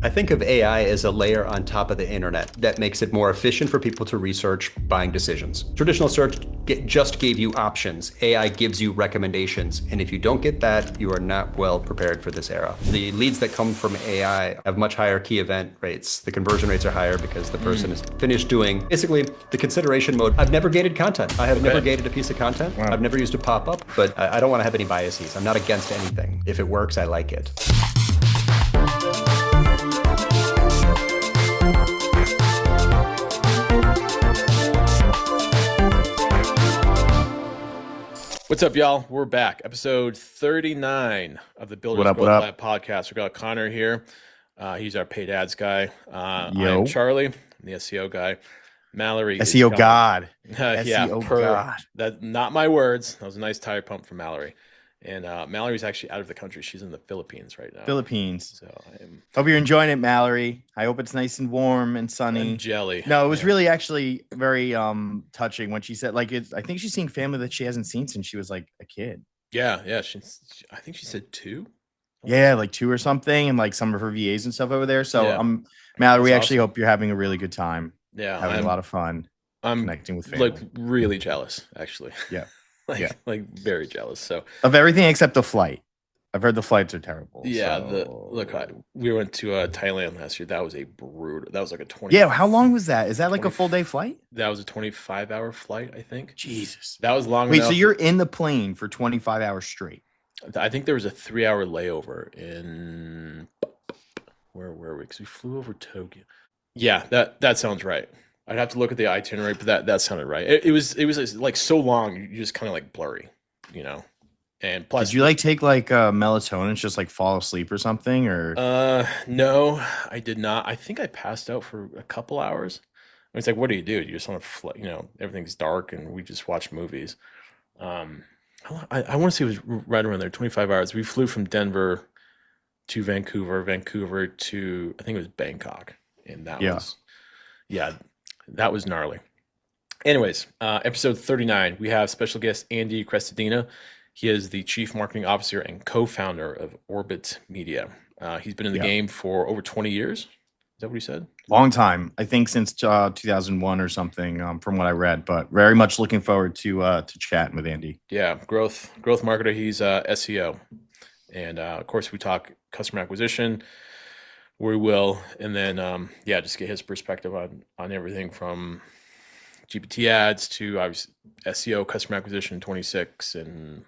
I think of AI as a layer on top of the internet that makes it more efficient for people to research buying decisions. Traditional search just gave you options. AI gives you recommendations. And if you don't get that, you are not well prepared for this era. The leads that come from AI have much higher key event rates. The conversion rates are higher because the person is finished doing basically the consideration mode. I've never gated content. I have never gated a piece of content. Wow. I've never used a pop-up, but I don't want to have any biases. I'm not against anything. If it works, I like it. What's up, y'all? We're back. Episode 39 of the Builders Growth Lab podcast. We got Connor here. He's our paid ads guy. I'm Charlie. I'm the SEO guy. Mallory. SEO God. Yeah, SEO God. That, not my words. That was a nice tire pump from Mallory. And Mallory's actually out of the country. She's in the Philippines right now. Philippines. So hope you're enjoying it, Mallory. I hope it's nice and warm and sunny. And jelly. No, it was really actually very touching when she said, like, I think she's seeing family that she hasn't seen since she was like a kid. Yeah. I think she said 2. Yeah, like 2 or something, and like some of her VAs and stuff over there. So Mallory, we actually hope you're having a really good time. Yeah, having a lot of fun. I'm connecting with family. Like really jealous, actually. Yeah. like very jealous. So of everything except the flight. I've heard the flights are terrible. Yeah, so. We went to Thailand last year. That was a brutal. That was like a 20. Yeah, how long was that? Is that like a full day flight? That was a 25-hour flight, I think. Jesus, that was long. Wait, enough. So you're in the plane for 25 hours straight? I think there was a 3-hour layover in where were we? Because we flew over Tokyo. Yeah, that sounds right. I'd have to look at the itinerary, but that sounded right. It was like so long, you just kind of like blurry, you know. And plus, did you like take like melatonin and just like fall asleep or something? Or no, I did not. I think I passed out for a couple hours. It's like, what do? You just want to, you know, everything's dark and we just watch movies. I want to say it was right around there, 25 hours. We flew from Denver to Vancouver to, I think it was Bangkok, and that was gnarly. Anyways, episode 39, we have special guest Andy Crestodina. He is the chief marketing officer and co-founder of Orbit Media. He's been in the game for over 20 years. Is that what he said? Long time. I think since 2001 or something, from what I read. But very much looking forward to chatting with Andy. Yeah, growth marketer. He's SEO, and of course we talk customer acquisition. We will, and then just get his perspective on everything from GPT ads to obviously SEO, customer acquisition 26, and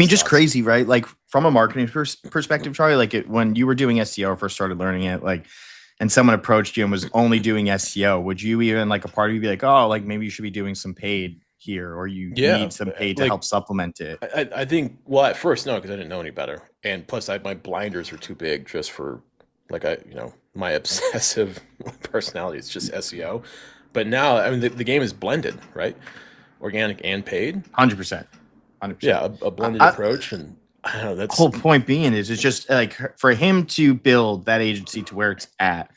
just crazy, right? Like from a marketing perspective, Charlie, like when you were doing SEO or first started learning it, like, and someone approached you and was only doing SEO, would you even like a part of you be like, oh, like maybe you should be doing some paid here, or you need some paid to help supplement it? I think, well, at first, no, because I didn't know any better. And plus my blinders were too big just for my obsessive personality. It's just SEO. But now, I mean, the game is blended, right? Organic and paid. 100%. Yeah, a blended approach. And I don't know, that's the whole point being is it's just like for him to build that agency to where it's at,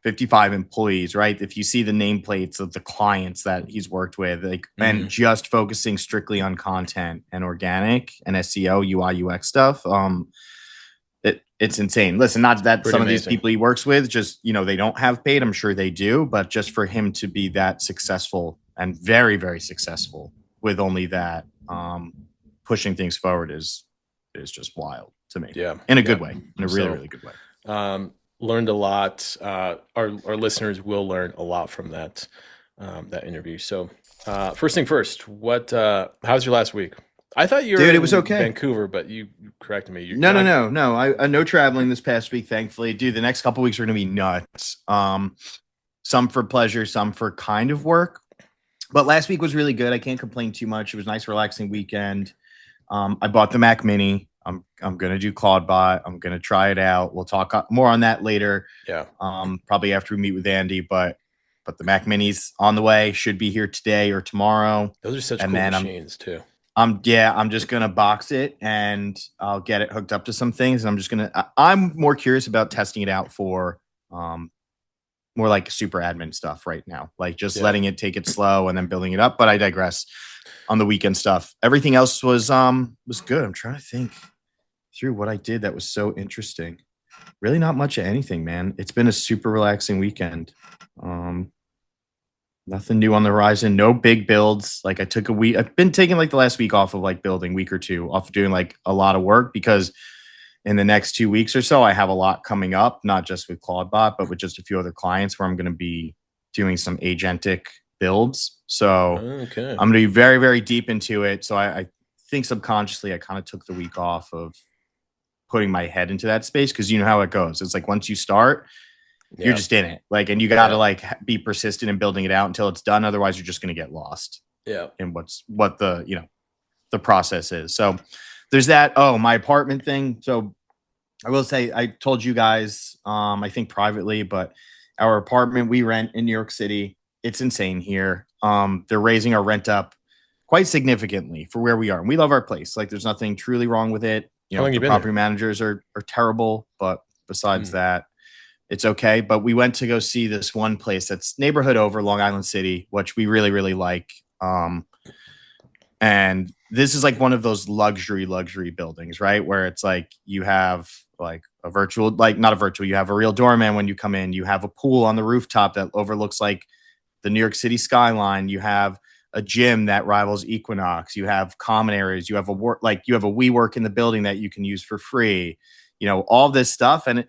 55 employees, right? If you see the nameplates of the clients that he's worked with, like, and just focusing strictly on content and organic and SEO, UI, UX stuff, it's insane. Listen, not that some of these people he works with just, they don't have paid. I'm sure they do, but just for him to be that successful and very, very successful with only that, pushing things forward is just wild to me. Yeah. In a good way. In a really, really good way. Learned a lot. Our listeners will learn a lot from that interview. So first thing first, how's your last week? I thought you were it was okay. Vancouver, but you corrected me. No. I no traveling this past week, thankfully. Dude, the next couple weeks are going to be nuts. Some for pleasure, some for kind of work. But last week was really good. I can't complain too much. It was a nice, relaxing weekend. I bought the Mac Mini. I'm going to do CloudBot. I'm going to try it out. We'll talk more on that later. Yeah. Probably after we meet with Andy, but the Mac Mini's on the way. Should be here today or tomorrow. Those are such cool machines too. I'm just going to box it and I'll get it hooked up to some things. And I'm more curious about testing it out for more like super admin stuff right now, like just letting it take it slow and then building it up. But I digress. On the weekend stuff, everything else was good. I'm trying to think through what I did that was so interesting. really not much of anything, man. It's been a super relaxing weekend. Nothing new on the horizon. No big builds. Like I took a week. I've been taking like the last week off of like building, week or two off of doing like a lot of work, because in the next 2 weeks or so, I have a lot coming up, not just with Claudebot, but with just a few other clients where I'm going to be doing some agentic builds. So Okay. I'm going to be very, very deep into it. So I think subconsciously I kind of took the week off of putting my head into that space, because you know how it goes. It's like once you start, you're Yeah. just in it. Like, and you got to Yeah. like be persistent in building it out until it's done. Otherwise, you're just going to get lost Yeah. in what the, you know, the process is. So there's that. Oh, my apartment thing. So I will say, I told you guys, I think privately, but our apartment we rent in New York City, it's insane here. They're raising our rent up quite significantly for where we are. And we love our place. Like there's nothing truly wrong with it. You How know, long you the been property there? managers are terrible, but besides that, it's okay. But we went to go see this one place that's neighborhood over Long Island City, which we really, really like. And this is like one of those luxury buildings, right? Where it's like you have like a virtual, like not a virtual, you have a real doorman when you come in. You have a pool on the rooftop that overlooks like the New York City skyline. You have a gym that rivals Equinox. You have common areas. You have a work, like you have a WeWork in the building that you can use for free. You know, all this stuff. And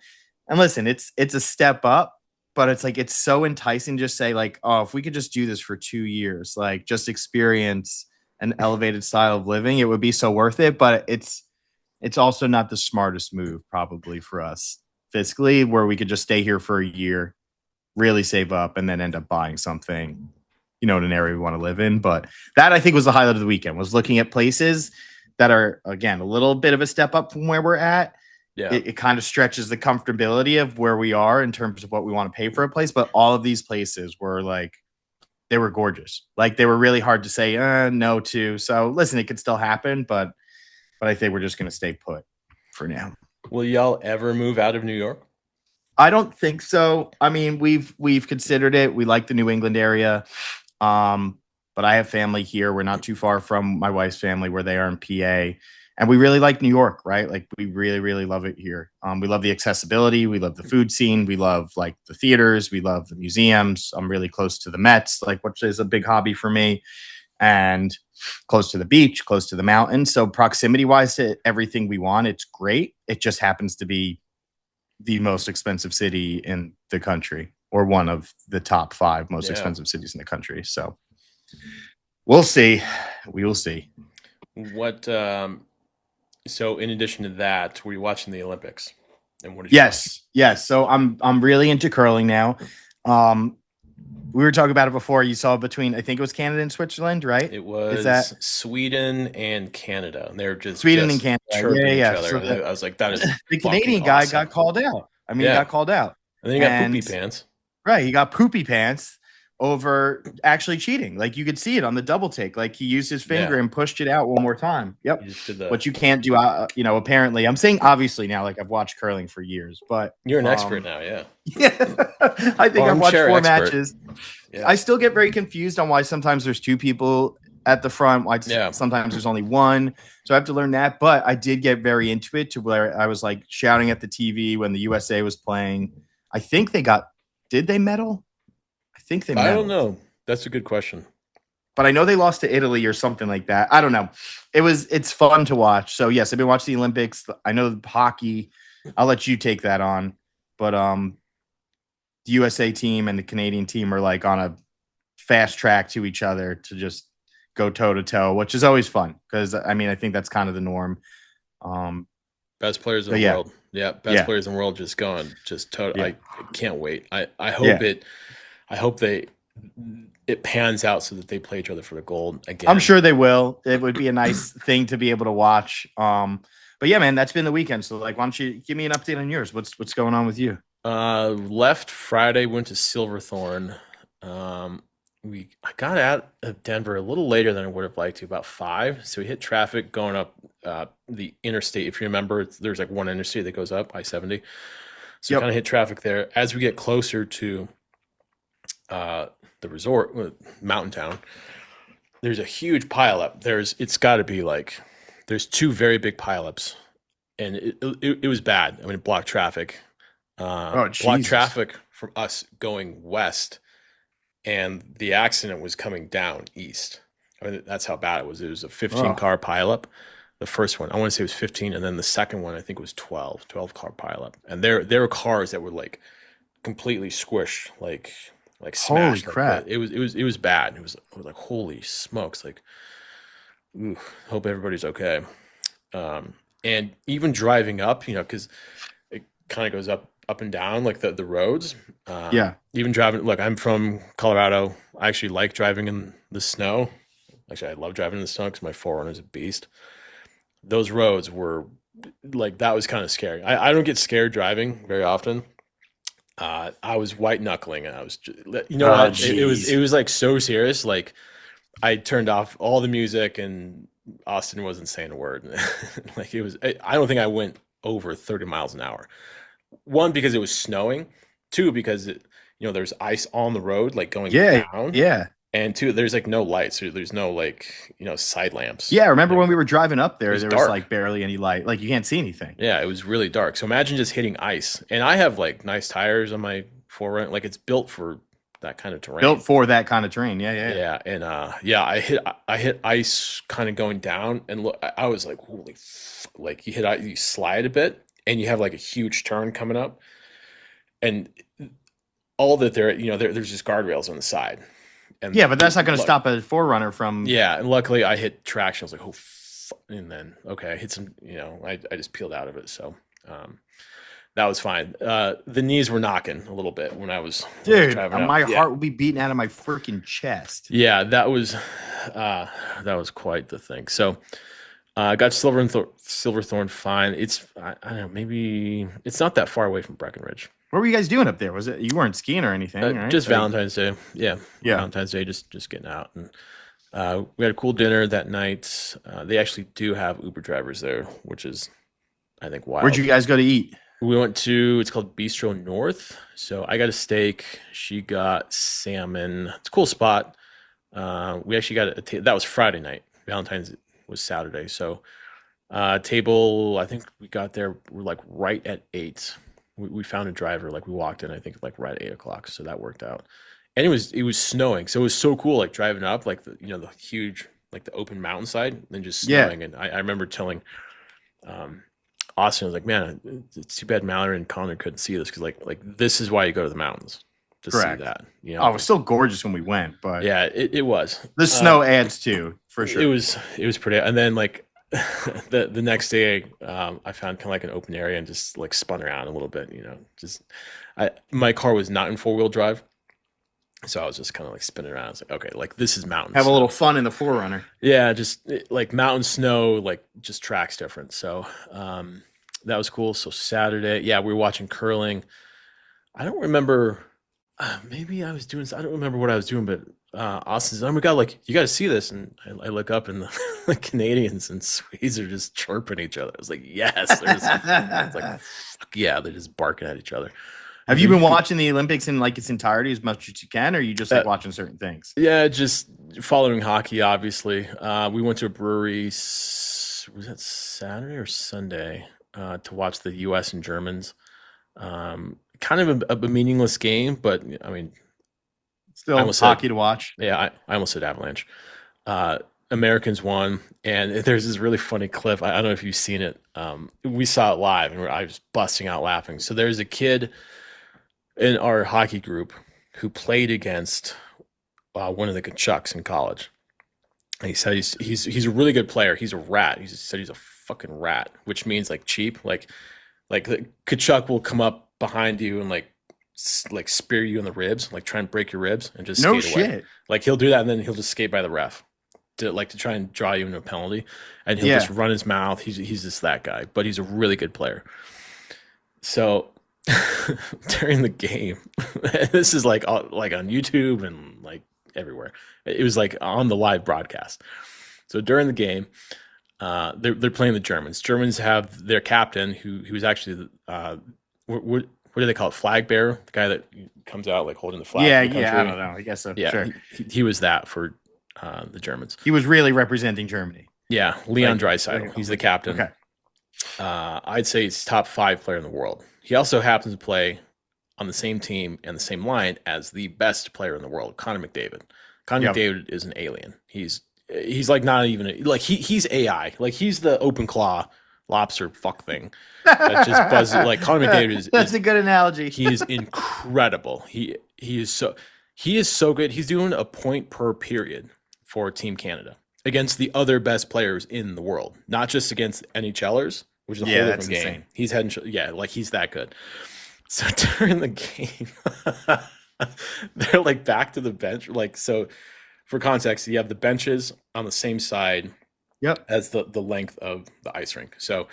listen, it's a step up, but it's like it's so enticing. Just say like, oh, if we could just do this for 2 years, like just experience an elevated style of living, it would be so worth it. But it's also not the smartest move probably for us fiscally, where we could just stay here for a year, really save up, and then end up buying something, you know, in an area we want to live in. But that I think was the highlight of the weekend, was looking at places that are, again, a little bit of a step up from where we're at. Yeah. It kind of stretches the comfortability of where we are in terms of what we want to pay for a place. But all of these places were like, they were gorgeous. Like they were really hard to say no to. So listen, it could still happen, but I think we're just going to stay put for now. Will y'all ever move out of New York? I don't think so. I mean, we've considered it. We like the New England area. But I have family here. We're not too far from my wife's family where they are in PA. And we really like New York, right? Like we really, really love it here. We love the accessibility. We love the food scene. We love like the theaters. We love the museums. I'm really close to the Mets, like which is a big hobby for me, and close to the beach, close to the mountains. So proximity wise to everything we want, it's great. It just happens to be the most expensive city in the country, or one of the top 5 most expensive cities in the country. So we'll see. We will see. What so in addition to that, were you watching the Olympics? And what did you Yes. So I'm really into curling now. We were talking about it before. You saw between, I think it was Canada and Switzerland, right? It was Is that Sweden and Canada. And they're Sweden and Canada? chirping each other. So I was like, that is the Canadian guy got called out. I mean, he got called out. And then he got poopy pants. Right. He got poopy pants over actually cheating. Like you could see it on the double take. Like he used his finger and pushed it out one more time. Yep. What you can't do, you know, apparently. I'm saying obviously now, like I've watched curling for years, but you're an expert now. Yeah. Yeah. I think I've watched 4 matches. Yeah. I still get very confused on why sometimes there's 2 people at the front. Why sometimes there's only 1. So I have to learn that. But I did get very into it to where I was like shouting at the TV when the USA was playing. I think did they medal? I think they medaled. I don't know. That's a good question. But I know they lost to Italy or something like that. I don't know. It's fun to watch. So yes, I've been watching the Olympics. I know hockey. I'll let you take that on. But the USA team and the Canadian team are like on a fast track to each other to just go toe to toe, which is always fun because I mean I think that's kind of the norm. Best players in the world. Yeah, best players in the world just going I can't wait. I hope I hope it pans out so that they play each other for the gold again. I'm sure they will. It would be a nice thing to be able to watch. But yeah, man, that's been the weekend. So like, why don't you give me an update on yours? What's going on with you? Left Friday, went to Silverthorne. I got out of Denver a little later than I would have liked to, about 5. So we hit traffic going up the interstate. If you remember, there's like one interstate that goes up, I-70. So we kind of hit traffic there. As we get closer to the resort, mountain town, there's a huge pileup. It's got to be like, there's 2 very big pileups and it was bad. I mean, it blocked traffic. Oh, Blocked Jesus. traffic from us going west, and the accident was coming down east. I mean, that's how bad it was. It was a 15 Oh. car pileup. The first one, I want to say it was 15, and then the second one, I think was 12 car pileup. And there were cars that were like completely squished, like Holy smashed. Like, crap. it was bad. It was like, holy smokes, like, ooh, hope everybody's okay. And even driving up, because it kind of goes up and down like the roads. Yeah. Even driving, look, I'm from Colorado. I actually like driving in the snow. Actually, I love driving in the snow because my 4Runner is a beast. Those roads were like, that was kind of scary. I don't get scared driving very often. I was white knuckling, and I was just, what? It was like so serious. Like, I turned off all the music, and Austin wasn't saying a word. Like, it was, I don't think I went over 30 miles an hour. One, because it was snowing. Two, because there's ice on the road, like going down. Yeah. And two, there's like no lights. There's no like, side lamps. Yeah. I remember when we were driving up there, there was dark. like barely any light. Like you can't see anything. Yeah, it was really dark. So imagine just hitting ice. And I have like nice tires on my 4Runner. Like, it's built for that kind of terrain. Built for that kind of terrain. Yeah. Yeah, and I hit ice kind of going down, and look, I was like, holy, like you slide a bit, and you have like a huge turn coming up, and all that there's just guardrails on the side. And yeah, but that's not going to stop a 4Runner from. Yeah, and luckily I hit traction. I was like, oh, and then okay, I hit some. I just peeled out of it, so that was fine. The knees were knocking a little bit when I was driving out. My heart will be beating out of my freaking chest. Yeah, that was quite the thing. So I got Silverthorne fine. It's I don't know, maybe it's not that far away from Breckenridge. What were you guys doing up there? Was it you weren't skiing or anything? Right? Just Valentine's Day. Yeah, Valentine's Day. Just getting out, and we had a cool dinner that night. They actually do have Uber drivers there, which is, I think, wild. Where'd you guys go to eat? We went to, it's called Bistro North. So I got a steak. She got salmon. It's a cool spot. We actually got that was Friday night. Valentine's was Saturday. So table, I think we got there, we're like right at 8. We found a driver, like we walked in, I think like right at 8 o'clock. So that worked out. And it was snowing. So it was so cool, like driving up, like the huge, like the open mountainside, and then just snowing. Yeah. And I remember telling Austin, was like, man, it's too bad Mallory and Connor couldn't see this, because like this is why you go to the mountains to Correct. See that. Oh, it was still gorgeous when we went, but yeah, it was. The snow adds too, for sure. It was pretty. And then like the next day, I found kind of like an open area and just like spun around a little bit. My car was not in 4-wheel drive. So I was just kind of like spinning around. I was like, okay, like this is mountains. Have a little fun in the 4Runner. Yeah, just like mountain snow, like just tracks different. So that was cool. So Saturday, yeah, we were watching curling. I don't remember. Maybe I was doing. I don't remember what I was doing, but Austin's, oh my God, like you got to see this. And I look up, and the Canadians and Swedes are just chirping each other. I was like, yes. It's like, fuck yeah, they're just barking at each other. Have you been watching the Olympics in like its entirety as much as you can, or are you just like watching certain things? Yeah, just following hockey, obviously. We went to a brewery, was that Saturday or Sunday, to watch the U.S. and Germans. Kind of a meaningless game, but I mean, still hockey to watch. Yeah, I almost said Avalanche. Americans won, and there's this really funny clip. I don't know if you've seen it. We saw it live, and I was busting out laughing. So there's a kid in our hockey group who played against one of the Kachucks in college. And he said he's a really good player. He's a rat. He said he's a fucking rat, which means like cheap. Like the Kachuk will come up behind you and like spear you in the ribs, like try and break your ribs and just skate away. Like he'll do that, and then he'll just skate by the ref to try and draw you into a penalty, and he'll just run his mouth. He's just that guy, but he's a really good player. So during the game, this is like on YouTube and like everywhere. It was like on the live broadcast. So during the game, they're playing the Germans. Germans have their captain, who was actually what do they call it? Flag bearer, the guy that comes out like holding the flag. Yeah, I don't know. I guess so. Yeah, sure. He was that for the Germans. He was really representing Germany. Yeah, Leon Draisaitl. He's the captain. Okay. I'd say he's top 5 player in the world. He also happens to play on the same team and the same line as the best player in the world, Connor McDavid. Connor Yep. McDavid is an alien. He's like not even like he's AI. Like he's the OpenClaw lobster fuck thing that just buzzes. Like Connor McDavid That's a good analogy. he is incredible. He is so good. He's doing a point per period for Team Canada against the other best players in the world, not just against NHLers, which is a whole different game. Insane. He's like he's that good. So during the game, they're like back to the bench. Like, so for context, you have the benches on the same side Yep. as the length of the ice rink. So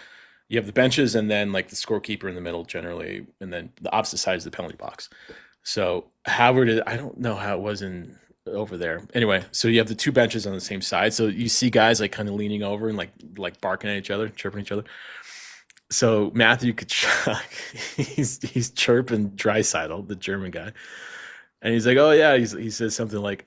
you have the benches and then like the scorekeeper in the middle generally, and then the opposite side is the penalty box. So I don't know how it was over there. Anyway, so you have the 2 benches on the same side. So you see guys like kind of leaning over and like barking at each other, chirping each other. So Matthew Tkachuk, he's chirping Draisaitl, the German guy, and he's like, "Oh yeah," he says something like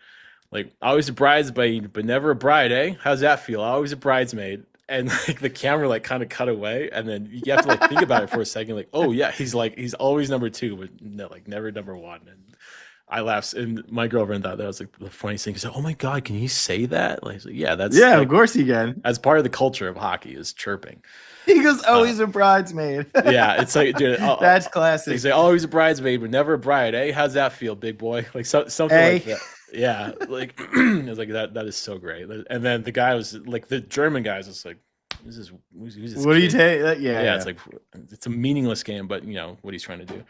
always a bridesmaid, but never a bride, eh? How's that feel? Always a bridesmaid. And like the camera like kind of cut away, and then you have to like think about it for a second. Like, oh yeah, he's always number 2, but no, like never number 1. And I laughed, and my girlfriend thought that was like the funniest thing. She said, "Oh my god, can you say that?" Like, yeah, that's Yeah, like, of course you can. as part of the culture of hockey is chirping. He goes, "Oh, he's a bridesmaid." Yeah, it's like, dude, That's classic. they say, "Oh, he's a bridesmaid, but never a bride." Eh? How's that feel, big boy? Like something like that. Yeah, like it was like that. That is so great. And then the guy was like, the German guy was just like, "Who's this? Who's this What do you kid?" take? Yeah, Yeah, it's like it's a meaningless game, but you know what he's trying to do.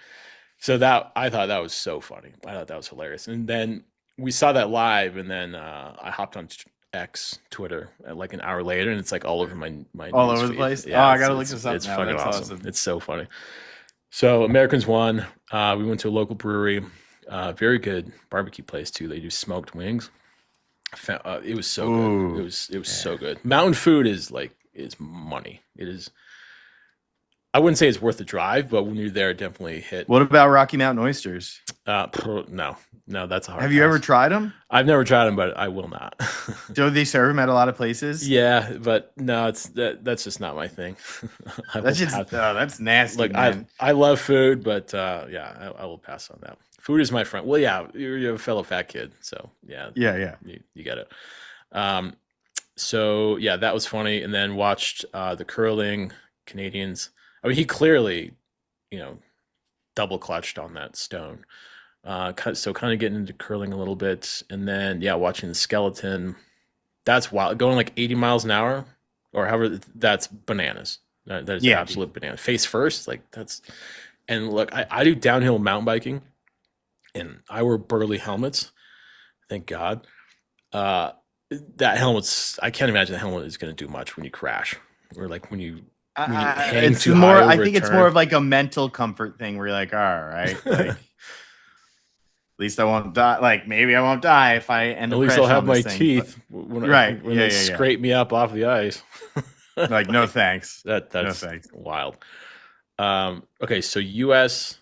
So that I thought that was so funny. I thought that was hilarious. And then we saw that live, and then I hopped on X Twitter like an hour later, and it's like all over my all news over the feed. place. Yeah, Oh, I gotta look this up It's now. fucking That's awesome. awesome. It's so funny. So Americans won. We went to a local brewery, very good barbecue place too. They do smoked wings. It was so Ooh. good. It was so good. Mountain food is money. It is. I wouldn't say it's worth the drive, but when you're there, it definitely hit. What about Rocky Mountain oysters? No, that's a hard. Have you ever tried them? I've never tried them, but I will not. Do they serve them at a lot of places? Yeah, but no, that's just not my thing. That's nasty. Like man. I love food, but yeah, I will pass on that. Food is my friend. Well, yeah, you're a fellow fat kid, so yeah, yeah. you get it. So yeah, that was funny, and then watched the curling Canadians. I mean, he clearly, double clutched on that stone. So kind of getting into curling a little bit, and then watching the skeleton. That's wild. Going like 80 miles an hour, or however. That's bananas. That is absolute banana. Face first, like that's. And look, I do downhill mountain biking, and I wear burly helmets. Thank God. That helmet's. I can't imagine the helmet is going to do much when you crash, or like when you. It's more. I think it's more of like a mental comfort thing where you're like, all right, like, at least I won't die. Like maybe I won't die if I end up. At least I'll have my teeth when they scrape me up off the ice. Like no thanks. That's no thanks. Wild. Okay, so U.S.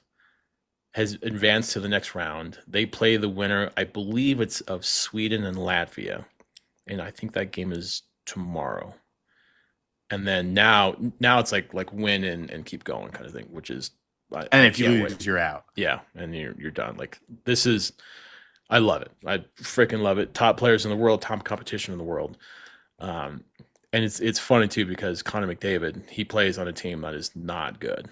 has advanced to the next round. They play the winner. I believe it's of Sweden and Latvia, and I think that game is tomorrow. And then now it's like win and keep going kind of thing, which is. And if you lose, you're out. Yeah, and you're done. Like this is, I love it. I freaking love it. Top players in the world, top competition in the world. And it's funny too because Connor McDavid, he plays on a team that is not good.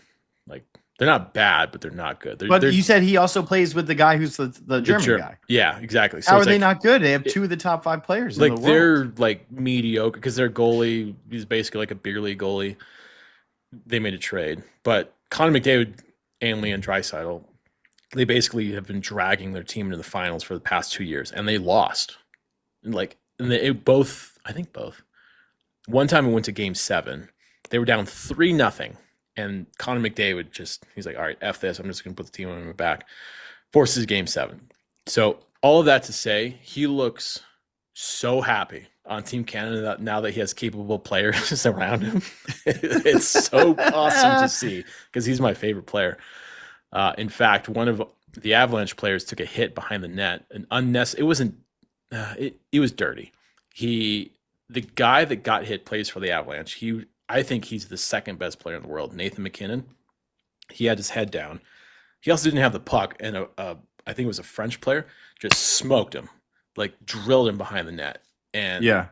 Like they're not bad, but they're not good. But you said he also plays with the guy who's the German guy. Yeah, exactly. So how are they not good? They have 2 of the top 5 players in the world. They're like mediocre because their goalie is basically like a beer league goalie. They made a trade, but Connor McDavid and Leon Draisaitl, they basically have been dragging their team into the finals for the past 2 years, and they lost. And I think both. One time we went to Game 7, they were down 3-0. And Connor McDavid he's like, all right, F this. I'm just going to put the team on my back. Forces Game 7. So all of that to say, he looks so happy on Team Canada now that he has capable players around him. It's so awesome to see because he's my favorite player. In fact, one of the Avalanche players took a hit behind the net. It wasn't. It was dirty. The guy that got hit plays for the Avalanche. He I think he's the second best player in the world. Nathan McKinnon, he had his head down. He also didn't have the puck, and I think it was a French player, just smoked him, like drilled him behind the net. And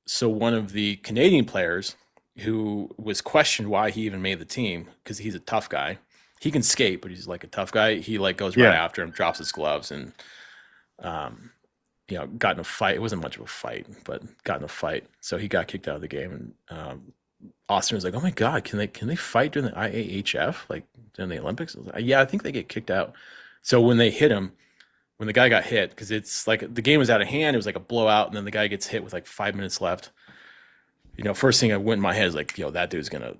so one of the Canadian players who was questioned why he even made the team, because he's a tough guy. He can skate, but he's like a tough guy. He like goes right after him, drops his gloves, and got in a fight. It wasn't much of a fight, but got in a fight. So he got kicked out of the game. And Austin was like, "Oh my God, can they fight during the IAHF, like during the Olympics?" I was like, yeah, I think they get kicked out. So when they hit him, when the guy got hit, because it's like the game was out of hand, it was like a blowout, and then the guy gets hit with like 5 minutes left. First thing I went in my head is like, that dude's gonna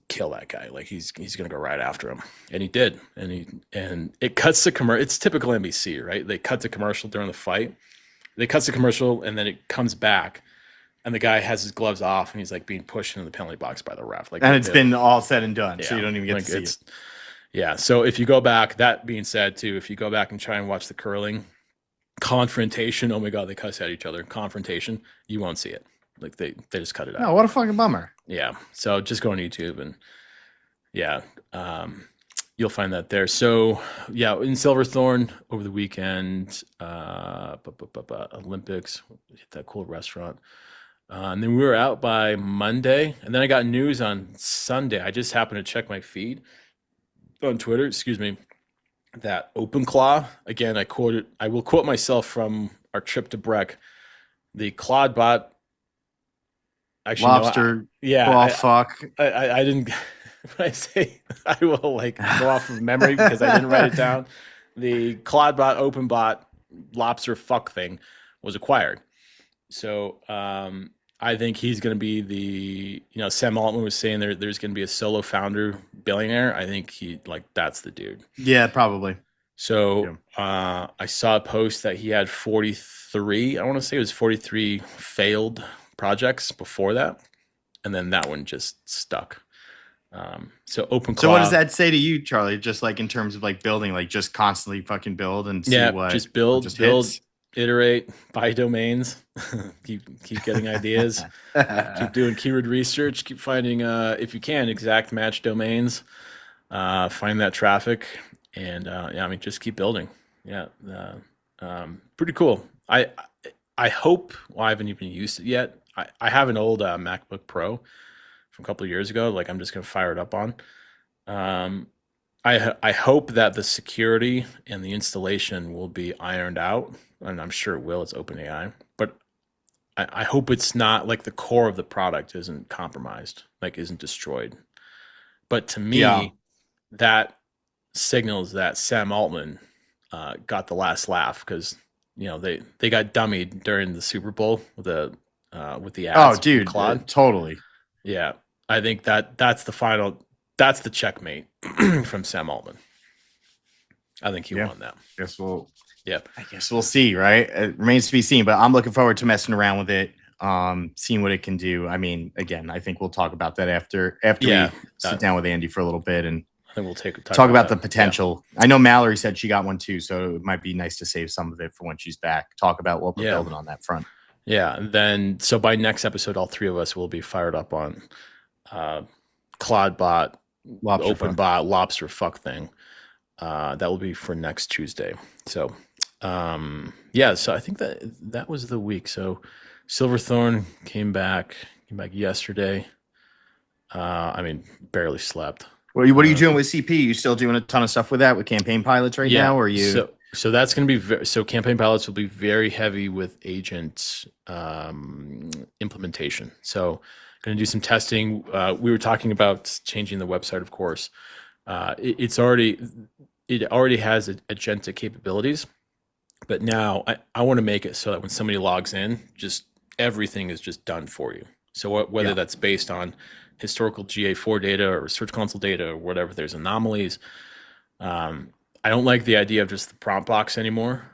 kill that guy. Like he's gonna go right after him, and he did. And it cuts to commercial. It's typical NBC, right? They cut to commercial during the fight. They cut to commercial, and then it comes back, and the guy has his gloves off, and he's like being pushed into the penalty box by the ref. Like, and it's been all said and done, so you don't even get to see it. Yeah. So if you go back, that being said, too, if you go back and try and watch the curling confrontation, oh my God, they cuss at each other. Confrontation, you won't see it. Like they just cut it out. Oh, what a fucking bummer. Yeah. So just go on YouTube and you'll find that there. So yeah, in Silverthorne over the weekend, Olympics, hit that cool restaurant. And then we were out by Monday, and then I got news on Sunday. I just happened to check my feed on Twitter, that OpenClaw, again, I will quote myself from our trip to Breck, the Claude bot. Actually, lobster. Fuck. I didn't. When I say I will like go off of memory because I didn't write it down. The Claudebot, OpenBot, lobster fuck thing was acquired. So I think he's going to be the. Sam Altman was saying there's going to be a solo founder billionaire. I think that's the dude. Yeah, probably. So I saw a post that he had 43. I want to say it was 43 failed projects before that, and then that one just stuck. So OpenClaw. So what does that say to you, Charlie? Just like in terms of like building, like just constantly fucking build and see what just build, hits? Iterate, buy domains, keep getting ideas, keep doing keyword research, keep finding if you can exact match domains, find that traffic, and just keep building. Pretty cool. I hope. Well, I haven't even used it yet. I have an old MacBook Pro from a couple of years ago. Like I'm just gonna fire it up on. I hope that the security and the installation will be ironed out, and I'm sure it will. It's OpenAI, but I hope it's not like the core of the product isn't compromised, like isn't destroyed. But to me, that signals that Sam Altman got the last laugh because they got dummied during the Super Bowl with the ads. Oh, dude, totally. Yeah, I think that's the final. That's the checkmate from Sam Altman. I think he won that. I guess we'll see, right? It remains to be seen, but I'm looking forward to messing around with it, seeing what it can do. I mean, again, I think we'll talk about that after we sit down with Andy for a little bit, and I think we'll talk about the potential. Yeah. I know Mallory said she got one too, so it might be nice to save some of it for when she's back. Talk about what we're building on that front. Yeah, and then so by next episode, all three of us will be fired up on Claudebot, OpenBot, lobster fuck thing. That will be for next Tuesday. So, so I think that was the week. So Silverthorne came back yesterday. Barely slept. What are you doing with CP? You still doing a ton of stuff with that with campaign pilots now? Or are you? So that's going to be so campaign pilots will be very heavy with agent implementation. So going to do some testing. We were talking about changing the website, of course. It already has agentic capabilities, but now I want to make it so that when somebody logs in, just everything is just done for you. So whether that's based on historical GA4 data or Search Console data or whatever, there's anomalies. I don't like the idea of just the prompt box anymore.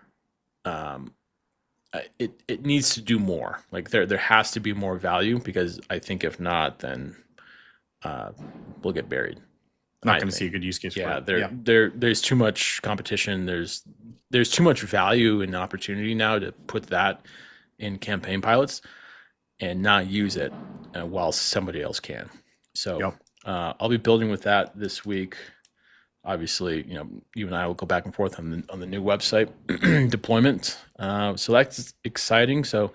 It needs to do more. Like there has to be more value, because I think if not, then we'll get buried. Not going to see a good use case. Yeah, there's too much competition. There's too much value and opportunity now to put that in campaign pilots. and not use it while somebody else can. So Yep. I'll be building with that this week. Obviously, you and I will go back and forth on the new website deployment. So that's exciting. So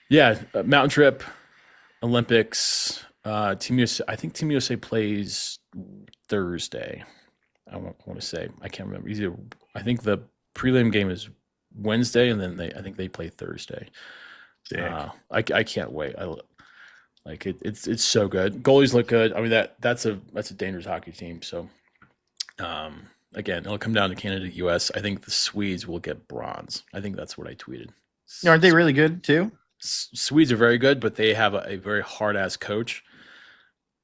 yeah, mountain trip, Olympics, Team USA. I think Team USA plays Thursday. I want to say I can't remember. Either I think the prelim game is Wednesday, and then I think they play Thursday. I can't wait. Like it's so good. Goalies look good. I mean that's a dangerous hockey team. So again, it'll come down to Canada, US. I think the Swedes will get bronze. I think that's what I tweeted. Aren't they really good too? Swedes are very good, but they have a very hard ass coach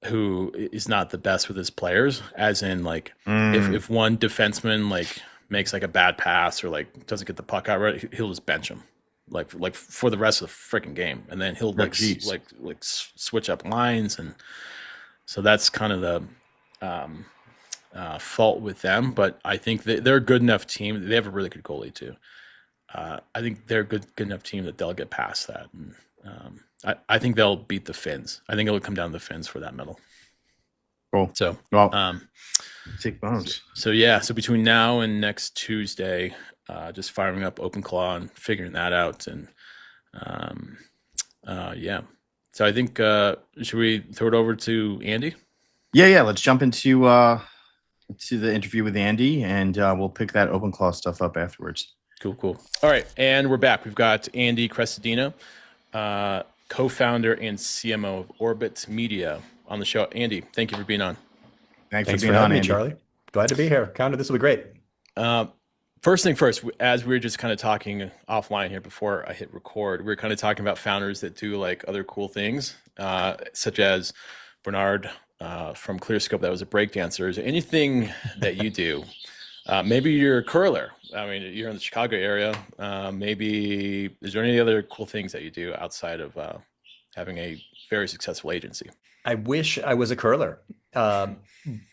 who is not the best with his players. As in, like if one defenseman like makes like a bad pass or like doesn't get the puck out right, he'll just bench him. Like for the rest of the freaking game, and then he'll switch up lines, and so that's kind of the fault with them. But I think they're a good enough team. They have a really good goalie too. I think they're a good enough team that they'll get past that, and I think they'll beat the Finns. I think it'll come down to the Finns for that medal. Cool. So take bones. So yeah, so between now and next Tuesday. Just firing up OpenClaw and figuring that out, and yeah. So I think should we throw it over to Andy? Yeah. Let's jump into the interview with Andy, and we'll pick that OpenClaw stuff up afterwards. Cool. All right, and we're back. We've got Andy Crestodina, co-founder and CMO of Orbit Media, on the show. Andy, thank you for being on. Thanks for being on, Andy. Charlie. Glad to be here. Counter, this will be great. First thing first, as we were just kind of talking offline here before I hit record, we were kind of talking about founders that do like other cool things, such as Bernard from ClearScope that was a breakdancer. Is there anything that you do? Maybe you're a curler. I mean, you're in the Chicago area. Maybe is there any other cool things that you do outside of having a very successful agency? I wish I was a curler.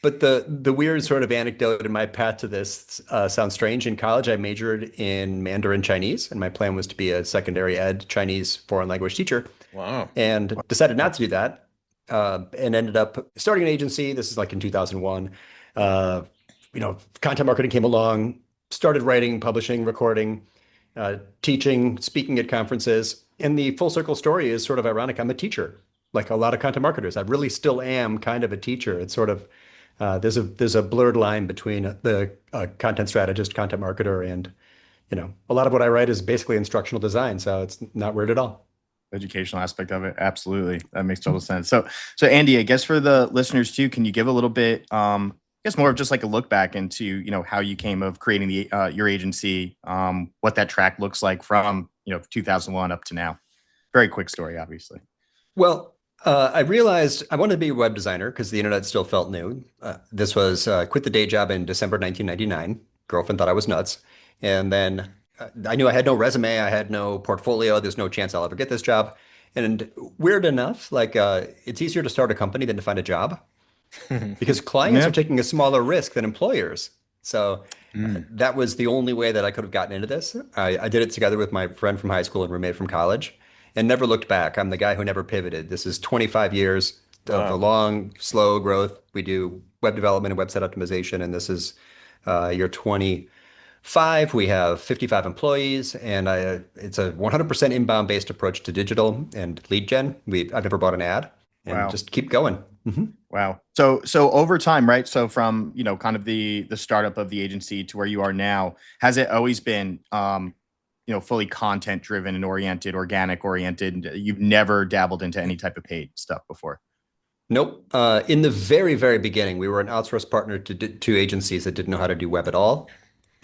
But the weird sort of anecdote in my path to this sounds strange. In college, I majored in Mandarin Chinese, and my plan was to be a secondary ed Chinese foreign language teacher. Wow. And decided not to do that, and ended up starting an agency. This is like in 2001. Content marketing came along, started writing, publishing, recording, teaching, speaking at conferences. And the full circle story is sort of ironic. I'm a teacher. Like a lot of content marketers, I really still am kind of a teacher. It's sort of there's a blurred line between the content strategist, content marketer, and a lot of what I write is basically instructional design. So it's not weird at all. Educational aspect of it, absolutely, that makes total sense. So Andy, I guess for the listeners too, can you give a little bit, I guess more of just like a look back into how you came of creating your agency, what that track looks like from 2001 up to now. Very quick story, obviously. Well. I realized I wanted to be a web designer because the internet still felt new. This was quit the day job in December 1999. Girlfriend thought I was nuts. And then I knew I had no resume. I had no portfolio. There's no chance I'll ever get this job. And weird enough, like it's easier to start a company than to find a job because clients are taking a smaller risk than employers. So that was the only way that I could have gotten into this. I did it together with my friend from high school and roommate from college. And never looked back. I'm the guy who never pivoted. This is 25 years of the long, slow growth. We do web development and website optimization, and this is year 25. We have 55 employees, and it's a 100% inbound-based approach to digital and lead gen. I've never bought an ad, and just keep going. Mm-hmm. Wow. So over time, right? So from kind of the startup of the agency to where you are now, has it always been fully content driven and organic oriented? You've never dabbled into any type of paid stuff before? Nope. In the very, very beginning, we were an outsourced partner to two agencies that didn't know how to do web at all.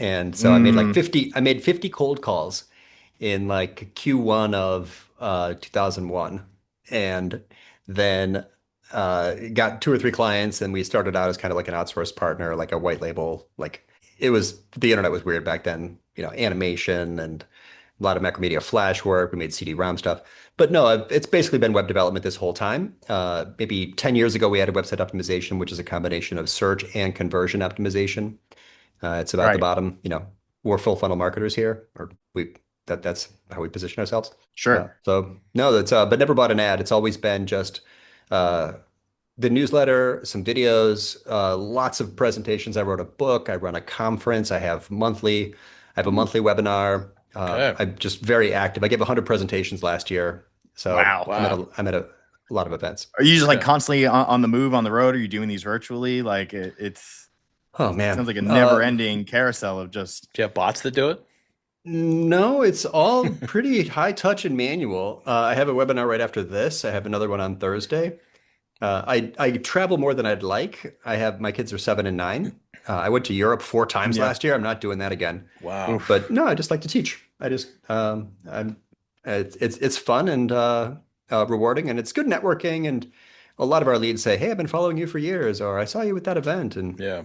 And so I made 50 cold calls in like Q1 of 2001. And then got 2 or 3 clients, and we started out as kind of like an outsourced partner, like a white label. Like the internet was weird back then, animation and a lot of Macromedia Flash work. We made CD-ROM stuff. But no, it's basically been web development this whole time. Maybe 10 years ago, we added website optimization, which is a combination of search and conversion optimization. It's about the bottom. We're full funnel marketers here, or that's how we position ourselves. Sure. So no, that's but never bought an ad. It's always been just uh, the newsletter, some videos, lots of presentations. I wrote a book. I run a conference. I have a Ooh, monthly webinar. Okay. I'm just very active. I gave 100 presentations last year, so wow. Wow. I'm at a lot of events. Are you just like Okay. constantly on the move on the road? Are you doing these virtually? Like it's Oh man. sounds like a never ending carousel of just Do you have bots that do it? No, it's all pretty high touch and manual. I have a webinar right after this. I have another one on Thursday. I travel more than I'd like. I have my kids are 7 and 9. I went to Europe 4 times yeah. last year. I'm not doing that again. Wow. Oof. But no, I just like to teach. I'm it's fun and rewarding, and it's good networking. And a lot of our leads say, "Hey, I've been following you for years," or "I saw you at that event," and Yeah.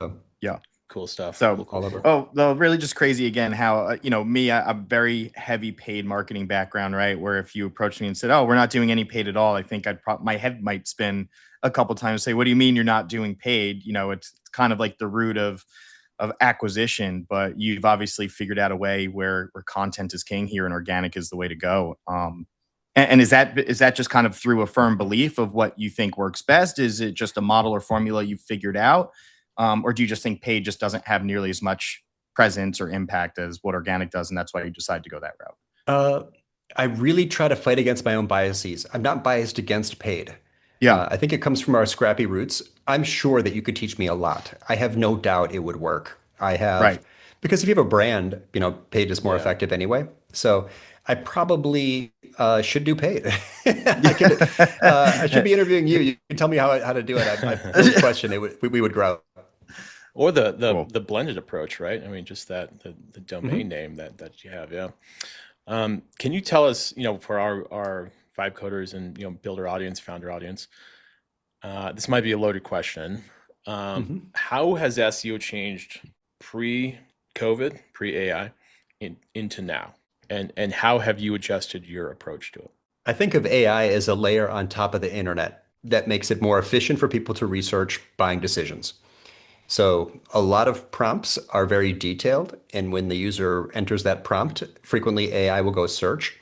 uh, Yeah. Cool stuff. So, Cool, cool, all over. cool. oh, though, really just crazy again how, me, I'm very heavy paid marketing background, right? Where if you approached me and said, oh, we're not doing any paid at all, I think my head might spin a couple times, say, what do you mean you're not doing paid? It's kind of like the root of acquisition, but you've obviously figured out a way where content is king here and organic is the way to go. And is that just kind of through a firm belief of what you think works best? Is it just a model or formula you've figured out? Or do you just think paid just doesn't have nearly as much presence or impact as what organic does, and that's why you decide to go that route? Uh, I really try to fight against my own biases. I'm not biased against paid. Yeah, I think it comes from our scrappy roots. I'm sure that you could teach me a lot. I have no doubt it would work. I have, right. because if you have a brand, paid is more Yeah. effective anyway. So I probably should do paid. I should be interviewing you. You can tell me how to do it. No question, we would grow. Or the the Cool. the blended approach, right? I mean, just that the domain Mhm. name that you have, yeah. Can you tell us, for our vibe coders and builder audience, founder audience, this might be a loaded question. Mhm. How has SEO changed pre-COVID, pre-AI, into now, and how have you adjusted your approach to it? I think of AI as a layer on top of the internet that makes it more efficient for people to research buying decisions. So a lot of prompts are very detailed, and when the user enters that prompt, frequently AI will go search.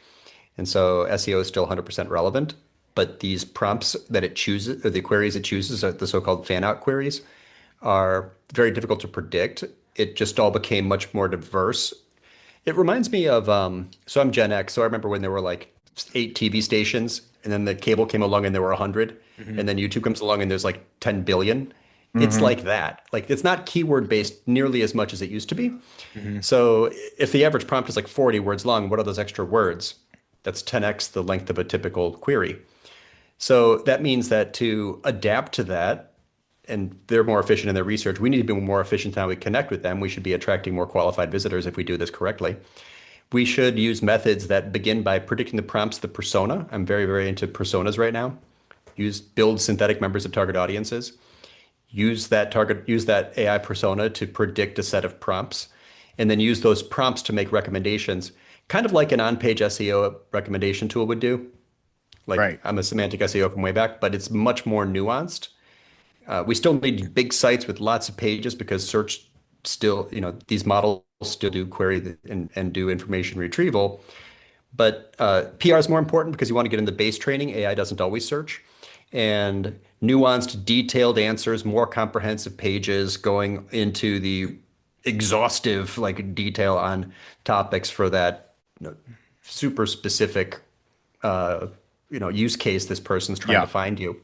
And so SEO is still 100% relevant, but these prompts that it chooses, or the queries it chooses, are the so-called fan out queries, are very difficult to predict. It just all became much more diverse. It reminds me of, so I'm Gen X, so I remember when there were like 8 TV stations, and then the cable came along and there were 100, Hmm. and then YouTube comes along and there's like 10 billion. It's Hmm. like that. Like it's not keyword based nearly as much as it used to be. Hmm. So if the average prompt is like 40 words long, what are those extra words? That's 10x the length of a typical query. So that means that to adapt to that, and they're more efficient in their research, we need to be more efficient in how we connect with them. We should be attracting more qualified visitors if we do this correctly. We should use methods that begin by predicting the prompts, the persona. I'm very, very into personas right now. Build synthetic members of target audiences. Use that AI persona to predict a set of prompts, and then use those prompts to make recommendations, kind of like an on-page SEO recommendation tool would do. Like Right. I'm a semantic SEO from way back, but it's much more nuanced. We still need big sites with lots of pages because search still, these models still do query and do information retrieval. But PR is more important because you want to get in the base training. AI doesn't always search. And nuanced, detailed answers, more comprehensive pages going into the exhaustive like detail on topics for that super specific use case this person's trying to Yeah. find you.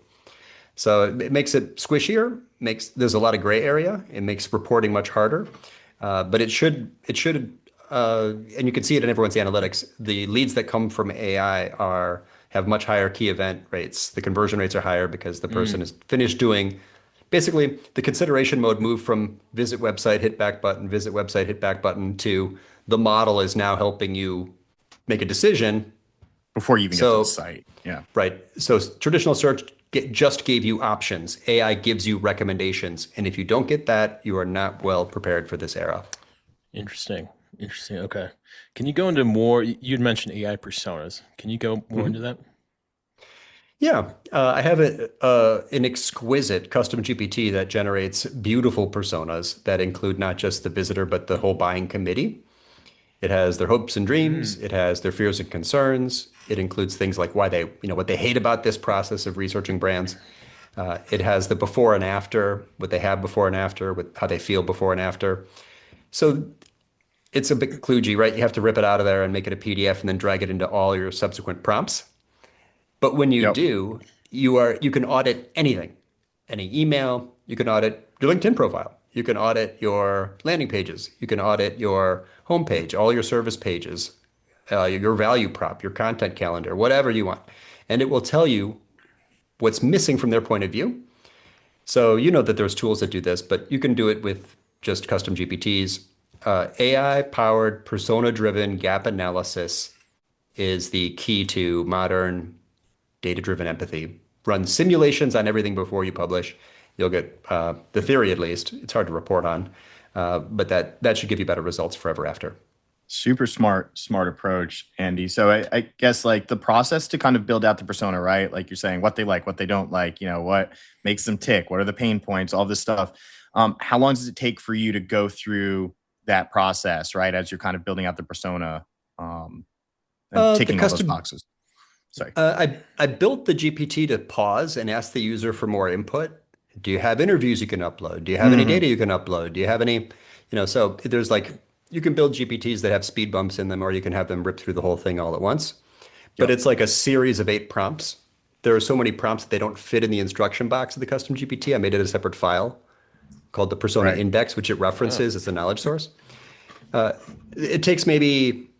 So it makes it squishier, makes there's a lot of gray area. It makes reporting much harder. But and you can see it in everyone's analytics. The leads that come from AI have much higher key event rates. The conversion rates are higher because the person Mm. is finished doing basically the consideration mode moved from visit website, hit back button, visit website, hit back button to the model is now helping you make a decision. Before you even get to the So site. Yeah. right. So traditional search just gave you options. AI gives you recommendations. And if you don't get that, you are not well prepared for this era. Interesting. Interesting. Okay. Can you go into more? You'd mentioned AI personas. Can you go more into Mhm. that? Yeah, I have an exquisite custom GPT that generates beautiful personas that include not just the visitor, but the whole buying committee. It has their hopes and dreams. It has their fears and concerns. It includes things like why they, what they hate about this process of researching brands. It has the before and after, what they have before and after, with how they feel before and after. So it's a bit kludgy, right? You have to rip it out of there and make it a PDF and then drag it into all your subsequent prompts. But when you Yep. do, you can audit anything, any email. You can audit your LinkedIn profile. You can audit your landing pages. You can audit your homepage, all your service pages, your value prop, your content calendar, whatever you want, and it will tell you what's missing from their point of view. So you know that there's tools that do this, but you can do it with just custom GPTs. AI-powered, persona-driven gap analysis is the key to modern data-driven empathy. Run simulations on everything before you publish. You'll get the theory, at least. It's hard to report on, but that should give you better results forever after. Super smart approach, Andy. So I guess like the process to kind of build out the persona, right? Like you're saying what they like, what they don't like, what makes them tick, what are the pain points, all this stuff. How long does it take for you to go through that process, right? As you're kind of building out the persona and ticking all those boxes. Sorry. I built the GPT to pause and ask the user for more input. Do you have interviews you can upload? Do you have any data you can upload? Do you have any, so there's like, you can build GPTs that have speed bumps in them, or you can have them rip through the whole thing all at once. But it's like a series of 8 prompts. There are so many prompts that they don't fit in the instruction box of the custom GPT. I made it a separate file called the persona index, which it references as a knowledge source. It takes maybe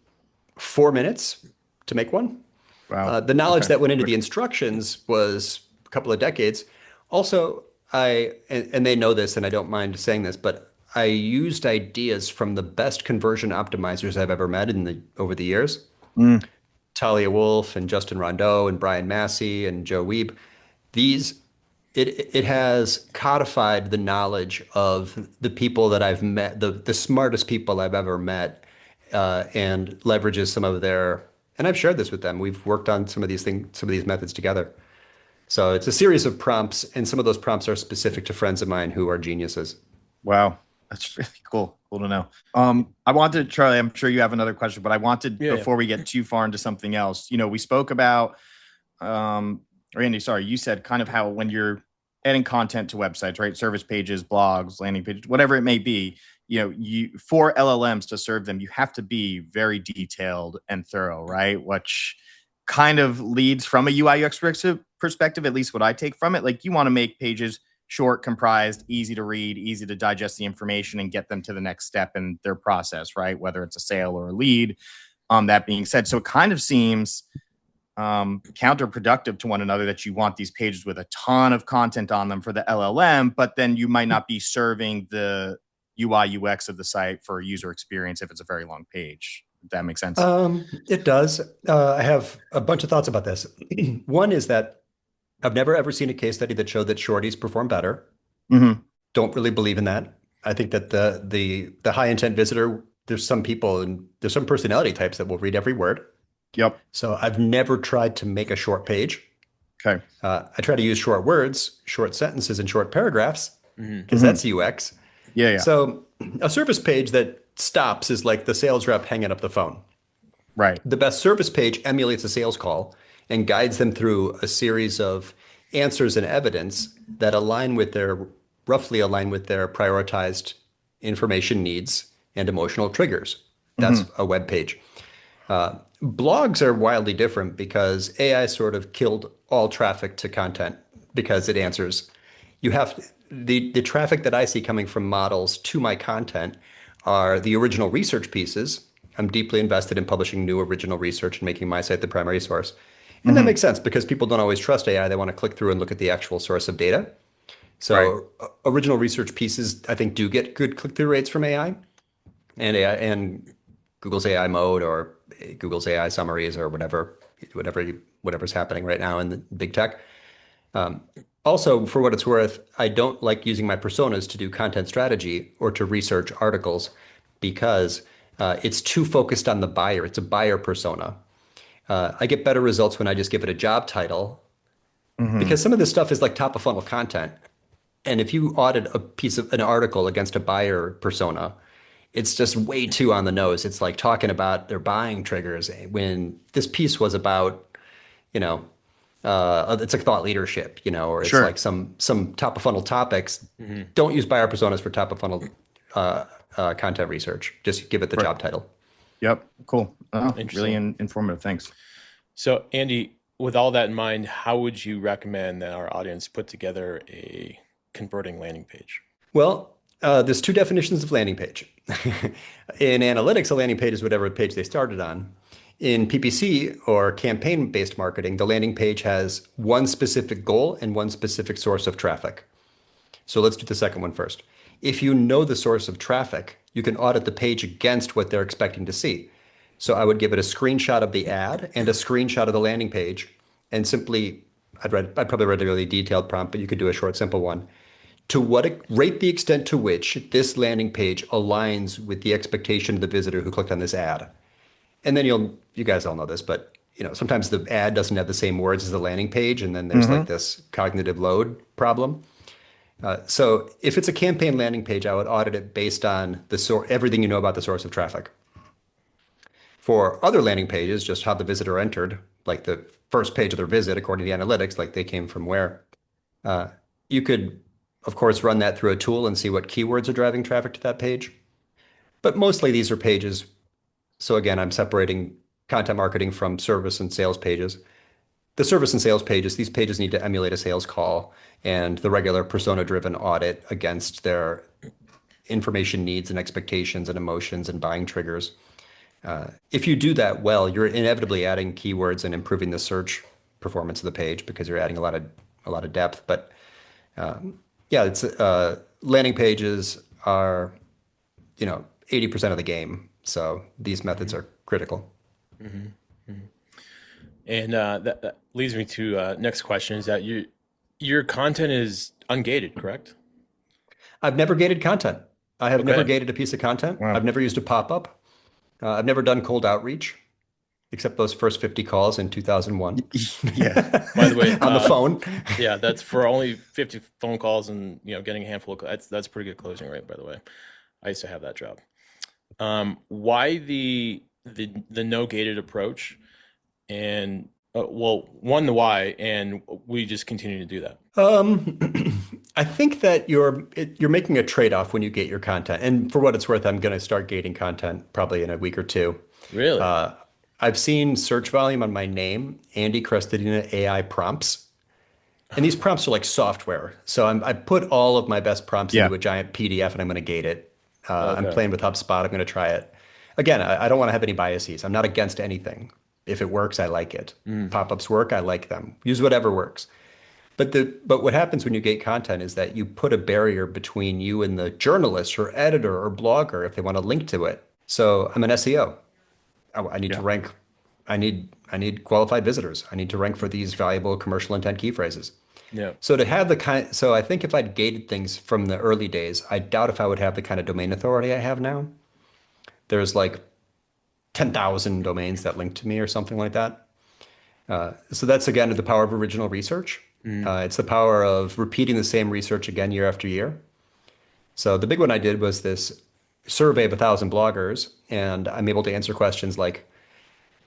4 minutes to make one. Wow. The knowledge that went into the instructions was a couple of decades. Also, and they know this, and I don't mind saying this, but I used ideas from the best conversion optimizers I've ever met over the years. Talia Wolf and Justin Rondeau and Brian Massey and Joe Wiebe. It has codified the knowledge of the people that I've met, the smartest people I've ever met, and leverages some of their, and I've shared this with them. We've worked on some of these methods together. So it's a series of prompts, and some of those prompts are specific to friends of mine who are geniuses. Wow. That's really cool. Cool to know. I wanted, Charlie, I'm sure you have another question, but I wanted, before we get too far into something else, we spoke about, Randy, sorry, you said kind of how when you're adding content to websites, right? Service pages, blogs, landing pages, whatever it may be, for LLMs to serve them, you have to be very detailed and thorough, right? Which kind of leads from a UI UX perspective, at least what I take from it. Like you want to make pages short, comprised, easy to read, easy to digest the information and get them to the next step in their process, right? Whether it's a sale or a lead. That being said, so it kind of seems counterproductive to one another that you want these pages with a ton of content on them for the LLM, but then you might not be serving the UI UX of the site for user experience if it's a very long page. If that makes sense. It does. I have a bunch of thoughts about this. One is that I've never ever seen a case study that showed that shorties perform better. Don't really believe in that. I think that the high intent visitor, there's some people and there's some personality types that will read every word. Yep. So I've never tried to make a short page. Okay. I try to use short words, short sentences, and short paragraphs because that's UX. Yeah. So a service page that stops is like the sales rep hanging up the phone. Right. The best service page emulates a sales call and guides them through a series of answers and evidence that roughly align with their prioritized information needs and emotional triggers. That's a web page. Blogs are wildly different because AI sort of killed all traffic to content because it answers. You have the traffic that I see coming from models to my content are the original research pieces. I'm deeply invested in publishing new original research and making my site the primary source. And that makes sense because people don't always trust AI. They want to click through and look at the actual source of data. So original research pieces, I think, do get good click-through rates from AI and Google's AI mode or Google's AI summaries or whatever's happening right now in the big tech. Also, for what it's worth, I don't like using my personas to do content strategy or to research articles because it's too focused on the buyer. It's a buyer persona. I get better results when I just give it a job title because some of this stuff is like top of funnel content. And if you audit a piece of an article against a buyer persona, it's just way too on the nose. It's like talking about their buying triggers when this piece was about, you know, it's like thought leadership, or it's like Sure. some top of funnel topics. Hmm. Don't use buyer personas for top of funnel content research. Just give it the Right. job title. Yep. Cool. Oh, really Interesting. informative. Thanks. So, Andy, with all that in mind, how would you recommend that our audience put together a converting landing page? Well, there's two definitions of landing page. In analytics, a landing page is whatever page they started on. In PPC or campaign-based marketing, the landing page has one specific goal and one specific source of traffic. So let's do the second one first. If you know the source of traffic, you can audit the page against what they're expecting to see. So I would give it a screenshot of the ad and a screenshot of the landing page, and simply, I'd probably read a really detailed prompt, but you could do a short, simple one. Rate the extent to which this landing page aligns with the expectation of the visitor who clicked on this ad. And then you guys all know this, but sometimes the ad doesn't have the same words as the landing page, and then there's like this cognitive load problem. So if it's a campaign landing page, I would audit it based on everything you know about the source of traffic. For other landing pages, just how the visitor entered, like the first page of their visit, according to the analytics, like they came from where, you could, of course, run that through a tool and see what keywords are driving traffic to that page. But mostly these are pages. So again, I'm separating content marketing from service and sales pages. The service and sales pages, these pages need to emulate a sales call and the regular persona-driven audit against their information needs and expectations and emotions and buying triggers. If you do that well, you're inevitably adding keywords and improving the search performance of the page because you're adding a lot of depth. But yeah, it's landing pages are 80% of the game. So these methods are critical. Mm-hmm. Mm-hmm. And that leads me to next question: is that your content is ungated, correct? I've never gated content. I have never Okay. gated a piece of content. Wow. I've never used a pop-up. I've never done cold outreach, except those first 50 calls in 2001 Yeah. By the way, on the phone. yeah, that's for only 50 phone calls and getting a handful of that's pretty good closing rate, by the way. I used to have that job. Why the no gated approach? And well, one, the why, and we just continue to do that. I think that you're making a trade-off when you gate your content. And for what it's worth, I'm going to start gating content probably in a week or two. Really? I've seen search volume on my name, Andy Crestodina AI prompts. And these prompts are like software. So I put all of my best prompts Yeah. into a giant PDF and I'm going to gate it. I'm Okay. playing with HubSpot. I'm going to try it. Again, I don't want to have any biases. I'm not against anything. If it works, I like it. Pop-ups work, I like them. Use whatever works. But what happens when you gate content is that you put a barrier between you and the journalist or editor or blogger if they want to link to it. So I'm an SEO. I need to Yeah. rank. I need qualified visitors. I need to rank for these valuable commercial intent key phrases. Yeah. So to have so I think if I'd gated things from the early days, I doubt if I would have the kind of domain authority I have now. There's like 10,000 domains that link to me or something like that. So that's again the power of original research. It's the power of repeating the same research again year after year. So the big one I did was this survey of 1,000 bloggers, and I'm able to answer questions like,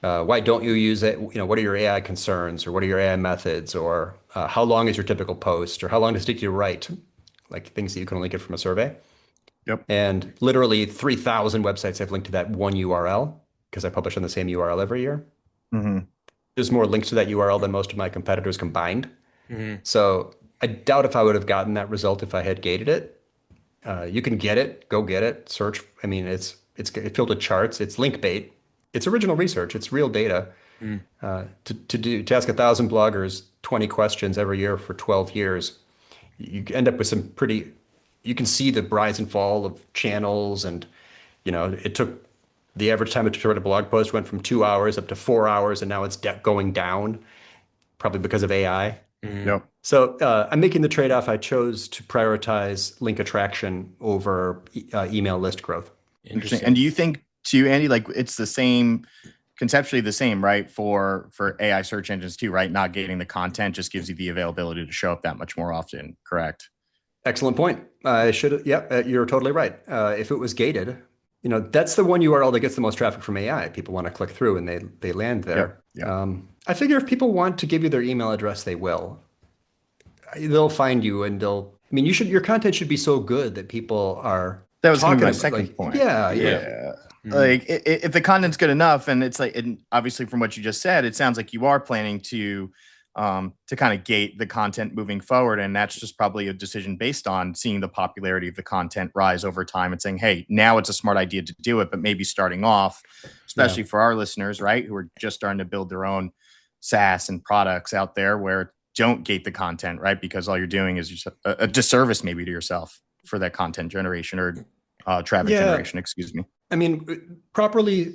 why don't you use it? What are your AI concerns, or what are your AI methods, or how long is your typical post, or how long does it take you to write? Like things that you can only get from a survey. Yep. And literally 3,000 websites have linked to that one URL because I publish on the same URL every year. Mm-hmm. There's more links to that URL than most of my competitors combined. Hmm. So I doubt if I would have gotten that result if I had gated it. You can get it, go get it, search. I mean, it's filled with charts. It's link bait. It's original research. It's real data. To ask 1,000 bloggers 20 questions every year for 12 years, you end up with some pretty. You can see the rise and fall of channels, and it took the average time to write a blog post went from 2 hours up to 4 hours, and now it's going down, probably because of AI. Yep. So I'm making the trade-off. I chose to prioritize link attraction over email list growth. Interesting. And do you think too, Andy, like it's the same, conceptually the same, right? For AI search engines too, right? Not gating the content just gives you the availability to show up that much more often. Correct. Excellent point. I should. Yeah, you're totally right. If it was gated, that's the one URL that gets the most traffic from AI. People want to click through and they land there. Yep. I figure if people want to give you their email address, they will. They'll find you and your content should be so good that people are That was going to talking be my about, second like, point. yeah. Mhm. Like if the content's good enough, and it's like, and obviously from what you just said, it sounds like you are planning to kind of gate the content moving forward, and that's just probably a decision based on seeing the popularity of the content rise over time and saying, hey, now it's a smart idea to do it. But maybe starting off, especially for our listeners, right, who are just starting to build their own SaaS and products out there, where don't gate the content, right? Because all you're doing is just a disservice maybe to yourself for that content generation or traffic generation, excuse me. I mean, properly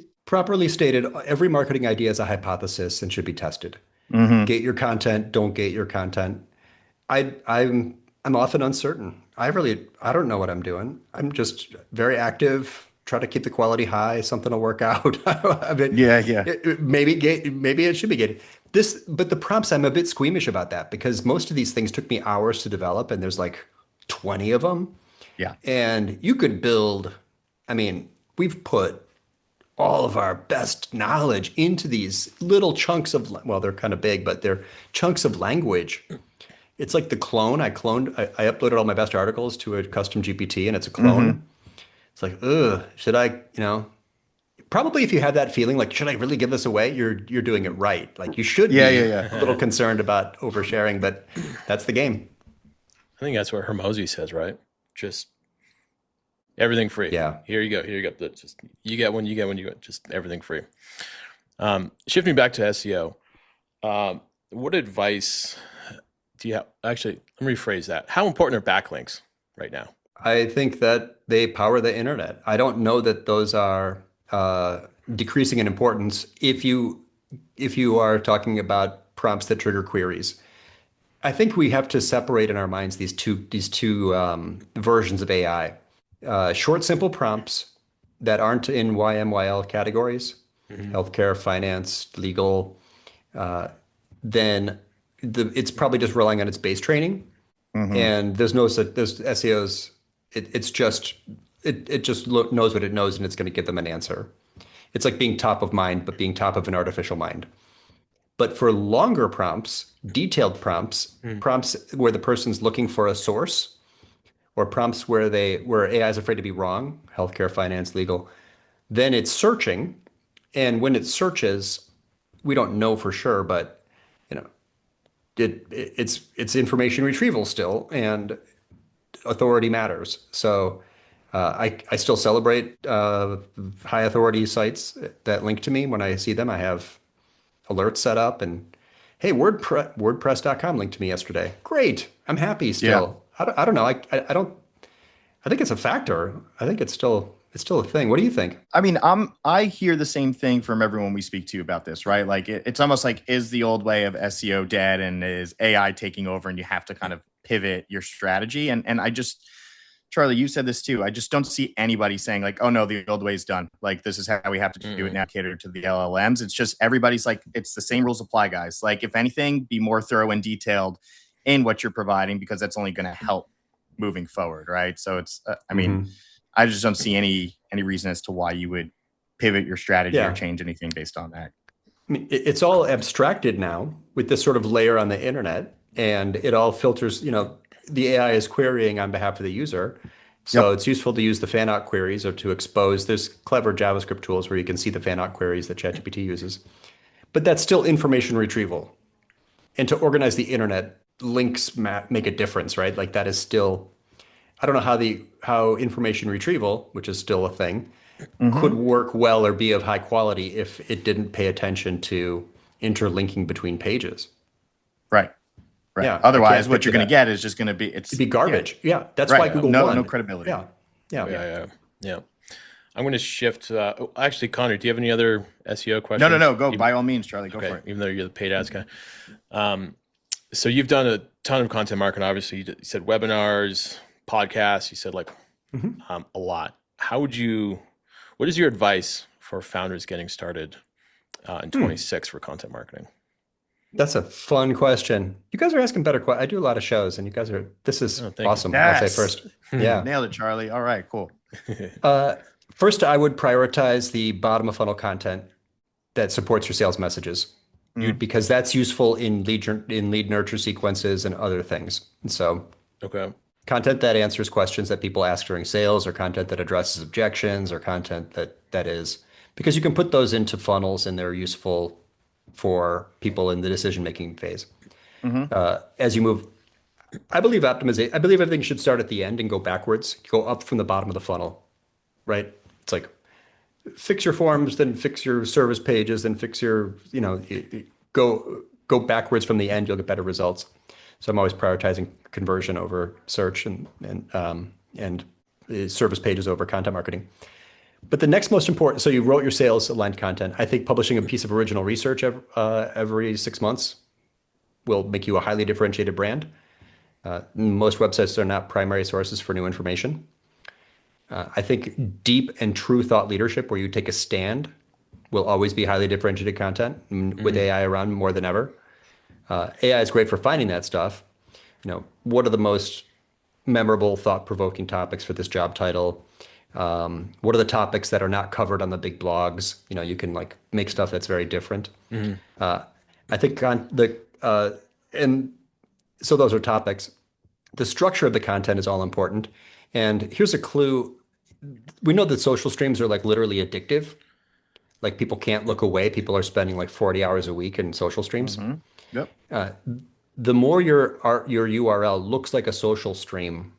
stated, every marketing idea is a hypothesis and should be tested. Gate your content, don't gate your content. I'm often uncertain. I don't know what I'm doing. I'm just very active, try to keep the quality high, something will work out. I mean, maybe it should be gated. But the prompts, I'm a bit squeamish about that because most of these things took me hours to develop and there's like 20 of them. Yeah. And you could build, we've put all of our best knowledge into these little chunks of, well, they're kind of big, but they're chunks of language. It's like the clone. I uploaded all my best articles to a custom GPT and it's a clone. It's like, should I, probably if you have that feeling, like, should I really give this away? You're doing it right. Like you should be a little concerned about oversharing, but that's the game. I think that's what Hermosi says, right? Just everything free. Yeah. Here you go. Just you get one, just everything free. Shifting back to SEO, what advice do you have? Actually, let me rephrase that. How important are backlinks right now? I think that they power the internet. I don't know that those are decreasing in importance if you are talking about prompts that trigger queries. I think we have to separate in our minds these two versions of AI. Short, simple prompts that aren't in YMYL categories, healthcare, finance, legal, then it's probably just relying on its base training. And there's SEOs. It just knows what it knows and it's going to give them an answer. It's like being top of mind, but being top of an artificial mind. But for longer prompts, detailed prompts, prompts where the person's looking for a source, or prompts where AI is afraid to be wrong, healthcare, finance, legal, then it's searching. And when it searches, we don't know for sure, but it's information retrieval still, and authority matters. So I still celebrate high authority sites that link to me. When I see them, I have alerts set up and, hey, WordPress.com linked to me yesterday. Great. I'm happy still. Yeah. I don't know. I think it's a factor. I think it's still a thing. What do you think? I mean, I hear the same thing from everyone we speak to about this, right? Like it's almost like, is the old way of SEO dead and is AI taking over and you have to kind of pivot your strategy? And I just, Charlie, you said this too. I just don't see anybody saying like, oh no, the old way is done. Like this is how we have to do it now, cater to the LLMs. It's just everybody's like, it's the same rules apply, guys. Like if anything, be more thorough and detailed in what you're providing because that's only going to help moving forward, right? So it's, I mean, I just don't see any reason as to why you would pivot your strategy or change anything based on that. I mean, it's all abstracted now with this sort of layer on the internet, and it all filters, the AI is querying on behalf of the user. So it's useful to use the fan out queries or to expose. There's clever JavaScript tools where you can see the fan out queries that ChatGPT uses. But that's still information retrieval. And to organize the internet, links make a difference, right? Like that is still, I don't know how information retrieval, which is still a thing, could work well or be of high quality if it didn't pay attention to interlinking between pages. Right. Yeah. Otherwise, what you're going to get is just going to be it'd be garbage. Yeah. That's why Google won. No credibility. Yeah. I'm going to shift. Actually, Connor, do you have any other SEO questions? No. Go by all means, Charlie. Go for it. Even though you're the paid ads guy. So you've done a ton of content marketing. Obviously, you said webinars, podcasts. You said like a lot. What is your advice for founders getting started in 26 for content marketing? That's a fun question. You guys are asking better questions. I do a lot of shows and this is awesome. Yes. I'll say first. Yeah. Nailed it, Charlie. All right, cool. First, I would prioritize the bottom of funnel content that supports your sales messages, Mm, because that's useful in lead nurture sequences and other things. And so, Okay. content that answers questions that people ask during sales, or content that addresses objections, or content that is, because you can put those into funnels and they're useful for people in the decision making phase. mhm. As you move, I believe optimization. I believe everything should start at the end and go backwards. Go up from the bottom of the funnel, right? It's like fix your forms, then fix your service pages, then fix your, go backwards from the end, you'll get better results. So I'm always prioritizing conversion over search, and service pages over content marketing. But the next most important, so you wrote your sales aligned content. I think publishing a piece of original research every 6 months will make you a highly differentiated brand. Most websites are not primary sources for new information. I think deep and true thought leadership, where you take a stand, will always be highly differentiated content, with Hmm. AI around more than ever. AI is great for finding that stuff. What are the most memorable, thought-provoking topics for this job title? What are the topics that are not covered on the big blogs? You can like make stuff that's very different. Hmm. I think and so those are topics. The structure of the content is all important. And here's a clue. We know that social streams are like literally addictive. Like people can't look away. People are spending like 40 hours a week in social streams. Mhm. Yep. The more your URL looks like a social stream,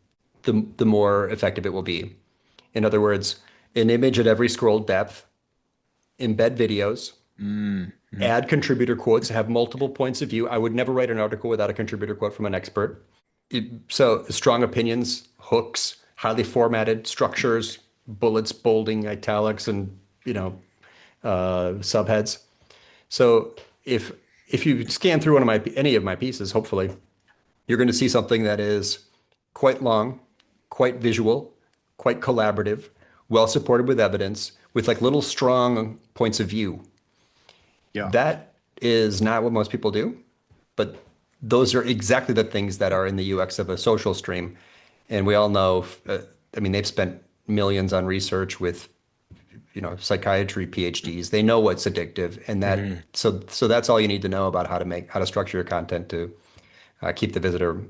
the more effective it will be. In other words, an image at every scroll depth, embed videos, Mm-hmm. add contributor quotes, have multiple points of view. I would never write an article without a contributor quote from an expert. So strong opinions, hooks, highly formatted structures, bullets, bolding, italics, and subheads. So if you scan through any of my pieces, hopefully you're going to see something that is quite long, quite visual, quite collaborative, well supported with evidence, with like little strong points of view. Yeah. That is not what most people do, but those are exactly the things that are in the UX of a social stream. And we all know, I mean, they've spent millions on research with, psychiatry PhDs. They know what's addictive, and Hmm. so that's all you need to know about how to structure your content to keep the visitor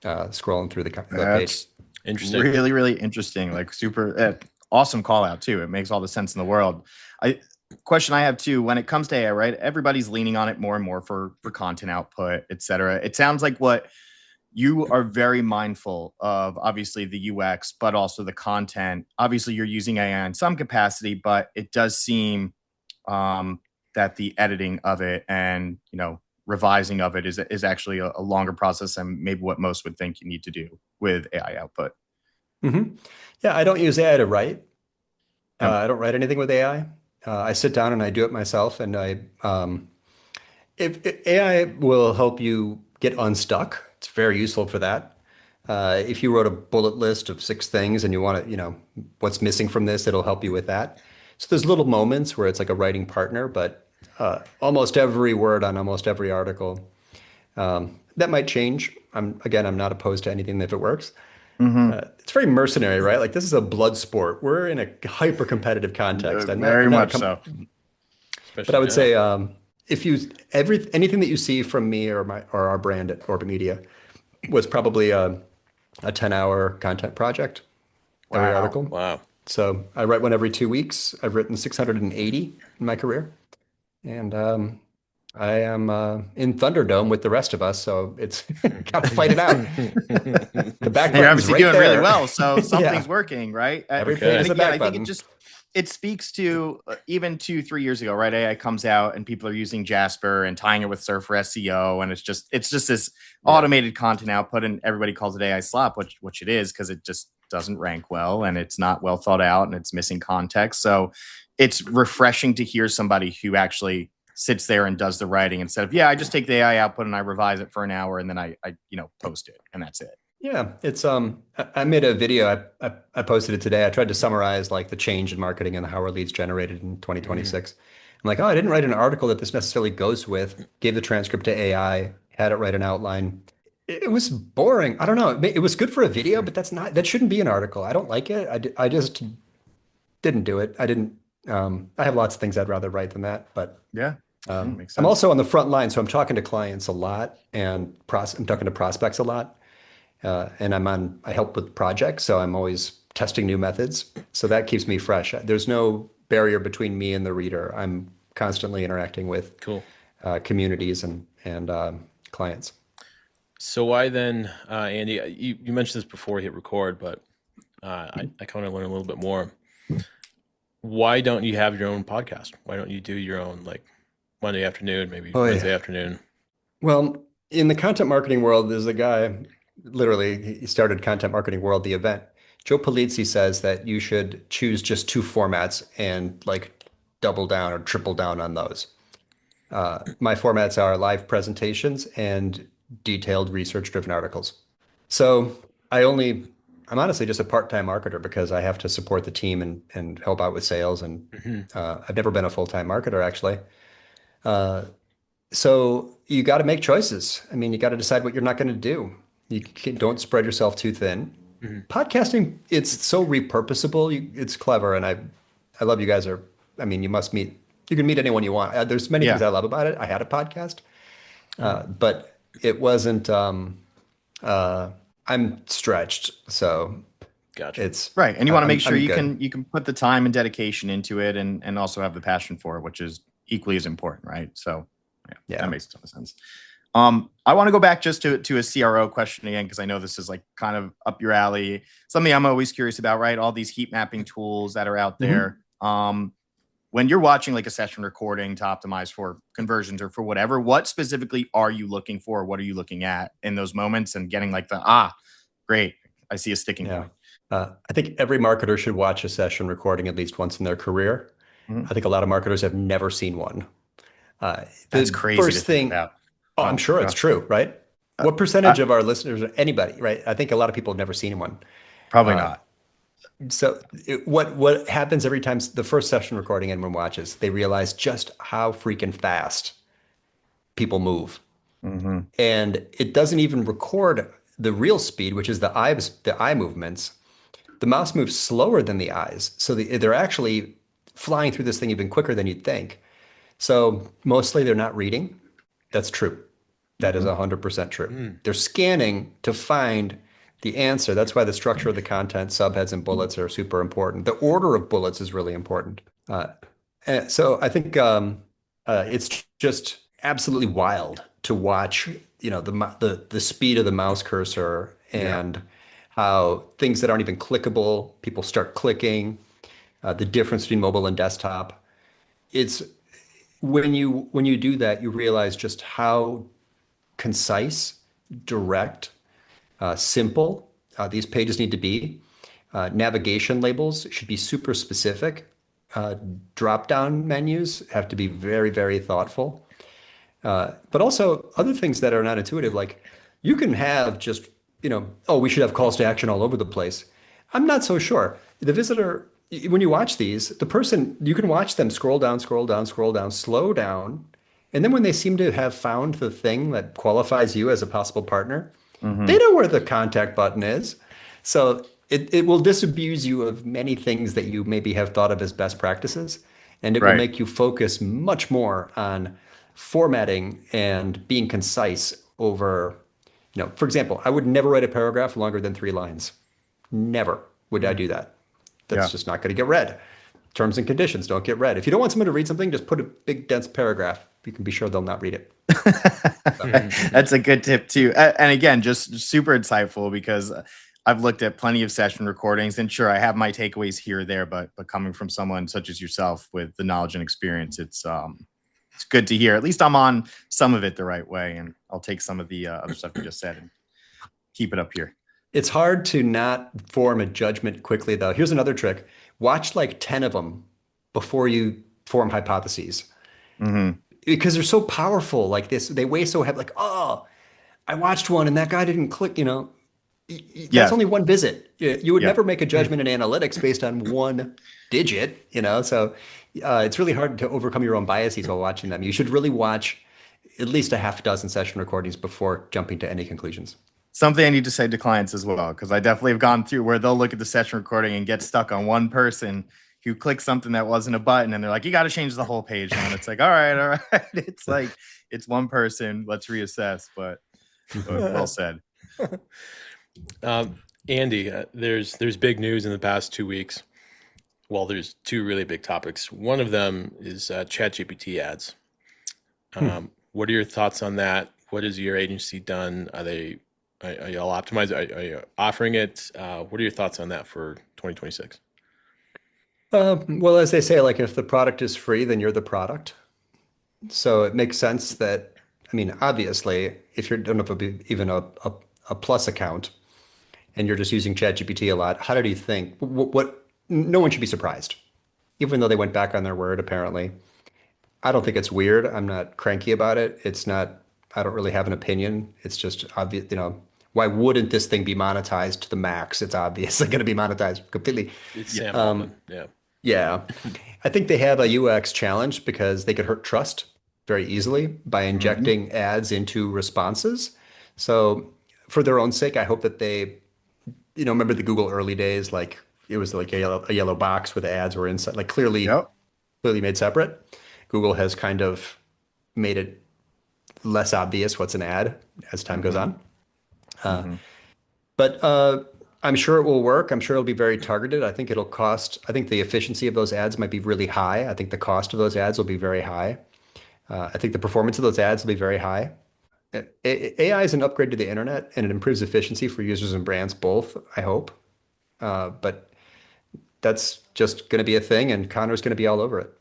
scrolling through the page. That's Interesting. really, really interesting. Like super awesome call out too. It makes all the sense in the world. I question I have too, when it comes to AI, right? Everybody's leaning on it more and more for content output, et cetera. It sounds like what you are very mindful of, obviously the UX, but also the content. Obviously, you're using AI in some capacity, but it does seem um, that the editing of it and revising of it is actually a longer process and maybe what most would think you need to do with AI output. Hmm. Yeah, I don't use AI to write. Yep. I don't write anything with AI. I sit down and I do it myself, and if AI will help you get unstuck. It's very useful for that. If you wrote a bullet list of 6 things and you want to, what's missing from this, it'll help you with that. So there's little moments where it's like a writing partner, but almost every word on almost every article, that might change. I'm not opposed to anything if it works. Hmm. It's very mercenary, right? Like this is a blood sport. We're in a hyper competitive context. Very I'm not a much so. but I Especially would now. say, if you anything that you see from me or our brand at Orbit Media was probably a 10-hour content project, every Wow. article. Wow. So I write one every 2 weeks. I've written 680 in my career, and I am in Thunderdome with the rest of us. So it's got to fight it out. The back And you're button's obviously right doing really there. well, so something's Yeah, working, right? every page Okay. And is a again, back I think it button. just it speaks to even 2 3 years ago, right? AI comes out and people are using Jasper and tying it with Surf for SEO, and it's just this Yeah. automated content output, and everybody calls it AI slop, which it is because it just doesn't rank well and it's not well thought out and it's missing context. So it's refreshing to hear somebody who actually sits there and does the writing instead of, yeah, I just take the AI output and I revise it for an hour and then I post it and that's it. Yeah, it's I made a video. I posted it today. I tried to summarize like the change in marketing and how our leads generated in Mhm. 2026. I'm like, oh, I didn't write an article that this necessarily goes with. Gave the transcript to AI, had it write an outline. It was boring. I don't know. It was good for a video, but that shouldn't be an article. I don't like it. I just didn't do it. I didn't. I have lots of things I'd rather write than that, but Yeah, makes I'm sense. also on the front line, so I'm talking to clients a lot and I'm talking to prospects a lot. And I help with projects, so I'm always testing new methods. So that keeps me fresh. There's no barrier between me and the reader. I'm constantly interacting with Cool. communities and clients. So why then, Andy? You mentioned this before we hit record, but I kind of learn a little bit more. Why don't you have your own podcast? Why don't you do your own like Monday afternoon, maybe Oh yeah. Wednesday afternoon? Well, in the content marketing world, there's a guy, literally, he started Content Marketing World, the event. Joe Palizzi says that you should choose just two formats and like double down or triple down on those. My formats are live presentations and detailed research-driven articles. So I'm honestly just a part-time marketer because I have to support the team and help out with sales. And Hmm. I've never been a full-time marketer, actually. Uh, so you got to make choices. I mean, you got to decide what you're not going to do. Don't spread yourself too thin. Hmm. Podcasting, it's so repurposable. It's clever, and I love you guys. I mean, you can meet anyone you want. There's many things Yeah. I love about it. I had a podcast, Hmm. but it wasn't. Uh, I'm stretched, so Gotcha. it's Right. And you want to make sure I'm you good. can put the time and dedication into it and also have the passion for it, which is equally as important, right? So yeah, Yeah. that makes a ton of sense. I want to go back just to a CRO question again, because I know this is like kind of up your alley. Something I'm always curious about, right? All these heat mapping tools that are out there. When you're watching like a session recording to optimize for conversions or for whatever, what specifically are you looking for? What are you looking at in those moments and getting like great, I see a sticking Yeah. point. I think every marketer should watch a session recording at least once in their career. Mhm. I think a lot of marketers have never seen one. That's The crazy to first think thing, about. oh, I'm Oh sure it's gosh. true, right? What I, percentage of our listeners, or anybody, right? I think a lot of people have never seen one. probably Uh, not. what happens every time the first session recording anyone watches, they realize just how freaking fast people move. Mhm. And it doesn't even record the real speed, which is the eye movements. The mouse moves slower than the eyes. So they're actually flying through this thing even quicker than you'd think. So mostly they're not reading. That's true. That is Mhm. 100% true. Mm. They're scanning to find the answer. That's why the structure of the content, subheads and bullets are super important. The order of bullets is really important. So I think it's just absolutely wild to watch, the speed of the mouse cursor Yeah. and how things that aren't even clickable, people start clicking, the difference between mobile and desktop. It's when you do that, you realize just how concise, direct, simple these pages need to be. Navigation labels should be super specific. Uh, Drop-down menus have to be very, very thoughtful. But also other things that are not intuitive, like you can have just, oh, we should have calls to action all over the place. I'm not so sure. The visitor, when you watch these, the person, you can watch them scroll down, scroll down, scroll down, slow down. And then when they seem to have found the thing that qualifies you as a possible partner, they Mhm. know where the contact button is. So it will disabuse you of many things that you maybe have thought of as best practices. And it will Right. make you focus much more on formatting and being concise over, for example, I would never write a paragraph longer than 3 lines. Never would I Mm. do that. That's Yeah. just not going to get read. Terms and conditions don't get read. If you don't want someone to read something, just put a big dense paragraph. You can be sure they'll not read it. So, That's a good tip too. And again, just super insightful because I've looked at plenty of session recordings and sure I have my takeaways here or there, but coming from someone such as yourself with the knowledge and experience, it's good to hear. At least I'm on some of it the right way, and I'll take some of the other stuff you just said and keep it up here. it's hard to not form a judgment quickly, though. Here's another trick. Watch like 10 of them before you form hypotheses Hmm. because they're so powerful like this. They weigh so heavy, like, oh, I watched one and that guy didn't click, that's Yeah. only one visit. You would Yeah. never make a judgment in analytics based on one digit, so it's really hard to overcome your own biases while watching them. You should really watch at least a half dozen session recordings before jumping to any conclusions. Something I need to say to clients as well, because I definitely have gone through where they'll look at the session recording and get stuck on one person who clicked something that wasn't a button, and they're like, you got to change the whole page. And it's like, all right. It's like, it's one person. Let's reassess. But well said. Andy, there's big news in the past 2 weeks. Well, there's two really big topics. One of them is ChatGPT ads. What are your thoughts on that? What has your agency done? Are y'all optimized? Are you offering it? What are your thoughts on that for 2026? Well, as they say, like if the product is free, then you're the product. So it makes sense that, I mean, obviously, if you're don't know if it'll be even a plus account and you're just using ChatGPT a lot, how do you think? What? No one should be surprised, even though they went back on their word, apparently. I don't think it's weird. I'm not cranky about it. It's not, I don't really have an opinion. It's just obvious, why wouldn't this thing be monetized to the max? It's obviously going to be monetized completely. It's Sam Altman. Yeah. Yeah. I think they have a UX challenge because they could hurt trust very easily by injecting ads into responses. So for their own sake, I hope that they, remember the Google early days, like it was like a yellow box where the ads were inside, like Yep. clearly made separate. Google has kind of made it less obvious what's an ad as time goes on. But I'm sure it will work. I'm sure it'll be very targeted. I think I think the efficiency of those ads might be really high. I think the cost of those ads will be very high. I think the performance of those ads will be very high. AI is an upgrade to the internet and it improves efficiency for users and brands both, I hope. But that's just going to be a thing and Connor's going to be all over it.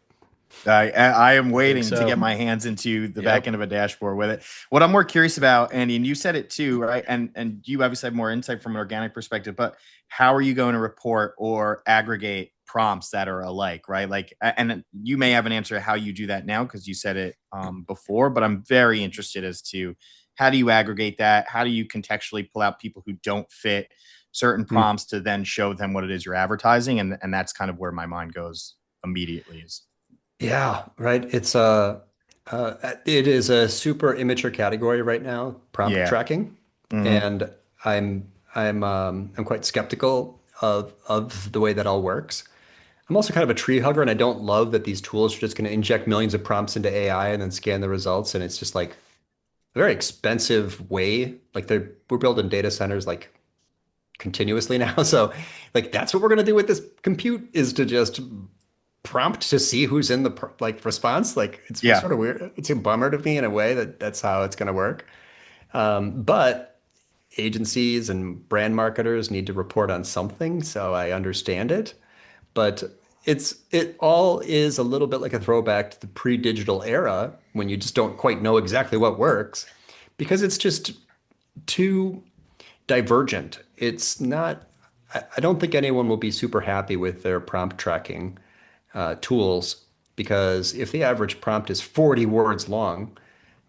I am waiting so. to get my hands into the Yep. back end of a dashboard with it. What I'm more curious about, Andy, and you said it too, right? And you obviously have more insight from an organic perspective, but how are you going to report or aggregate prompts that are alike, right? Like, and you may have an answer to how you do that now because you said it before, but I'm very interested as to how do you aggregate that? How do you contextually pull out people who don't fit certain prompts to then show them what it is you're advertising? And that's kind of where my mind goes immediately is. Yeah, right. It is a super immature category right now, prompt Yeah. tracking, and I'm quite skeptical of the way that all works. I'm also kind of a tree hugger, and I don't love that these tools are just going to inject millions of prompts into AI and then scan the results, and it's just like a very expensive way. Like we're building data centers like continuously now, so like that's what we're going to do with this compute is to just prompt to see who's in the response. Like it's Yeah. sort of weird. It's a bummer to me in a way that that's how it's going to work. But agencies and brand marketers need to report on something, so I understand it. But it all is a little bit like a throwback to the pre-digital era when you just don't quite know exactly what works because it's just too divergent. It's not. I don't think anyone will be super happy with their prompt tracking tools because if the average prompt is 40 words long,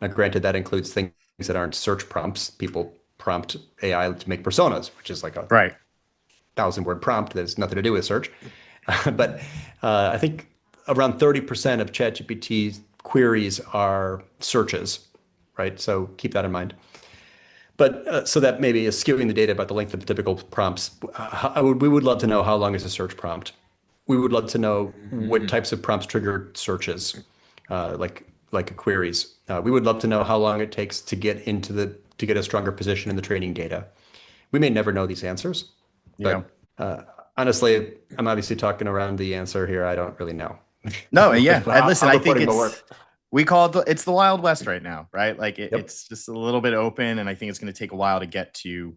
now granted that includes things that aren't search prompts. People prompt AI to make personas, which is like a Right. 1,000-word prompt that has nothing to do with search. But I think around 30% of ChatGPT queries are searches, right? So keep that in mind. But so that maybe is skewing the data about the length of the typical prompts. We would love to know how long is a search prompt. We would love to know what types of prompts trigger searches, like queries. We would love to know how long it takes to get to get a stronger position in the training data. We may never know these answers, but honestly, I'm obviously talking around the answer here. I don't really know. No, yeah. How Listen, I think reporting will work. we call it it's the Wild West right now, right? Like Yep. it's just a little bit open, and I think it's going to take a while to get to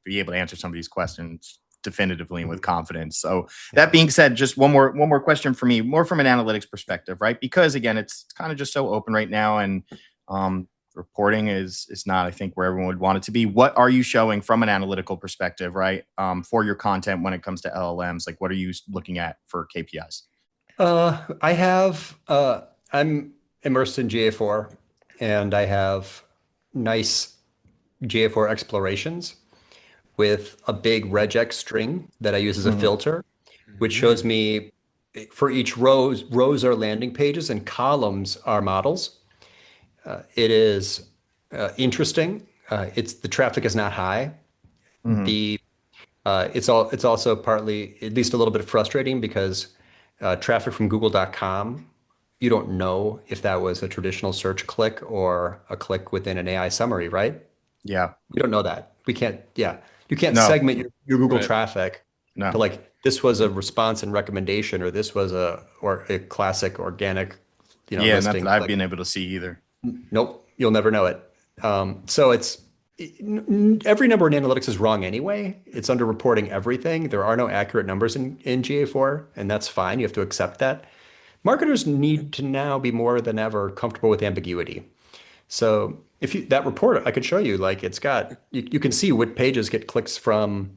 be able to answer some of these questions definitively and with confidence. So that being said, just one more question for me, more from an analytics perspective, right? Because again, it's kind of just so open right now, and reporting is not, I think, where everyone would want it to be. What are you showing from an analytical perspective, right? For your content when it comes to LLMs, like what are you looking at for KPIs? I'm immersed in GA4 and I have nice GA4 explorations with a big regex string that I use as a filter, which shows me for each rows are landing pages and columns are models. It is interesting. The traffic is not high. It's also partly at least a little bit frustrating because Traffic from google.com, you don't know if that was a traditional search click or a click within an AI summary, right? Yeah. We don't know that. We can't, yeah. You can't No. segment your Google Right. traffic to No. like, this was a response and recommendation, or this was a classic organic, Yeah, not listing that I've click. been able to see either. Nope, you'll never know it. So every number in analytics is wrong anyway. It's underreporting everything. There are no accurate numbers in GA4, and that's fine. You have to accept that. Marketers need to now be more than ever comfortable with ambiguity. So if you that report, I could show you, like it's got you can see what pages get clicks from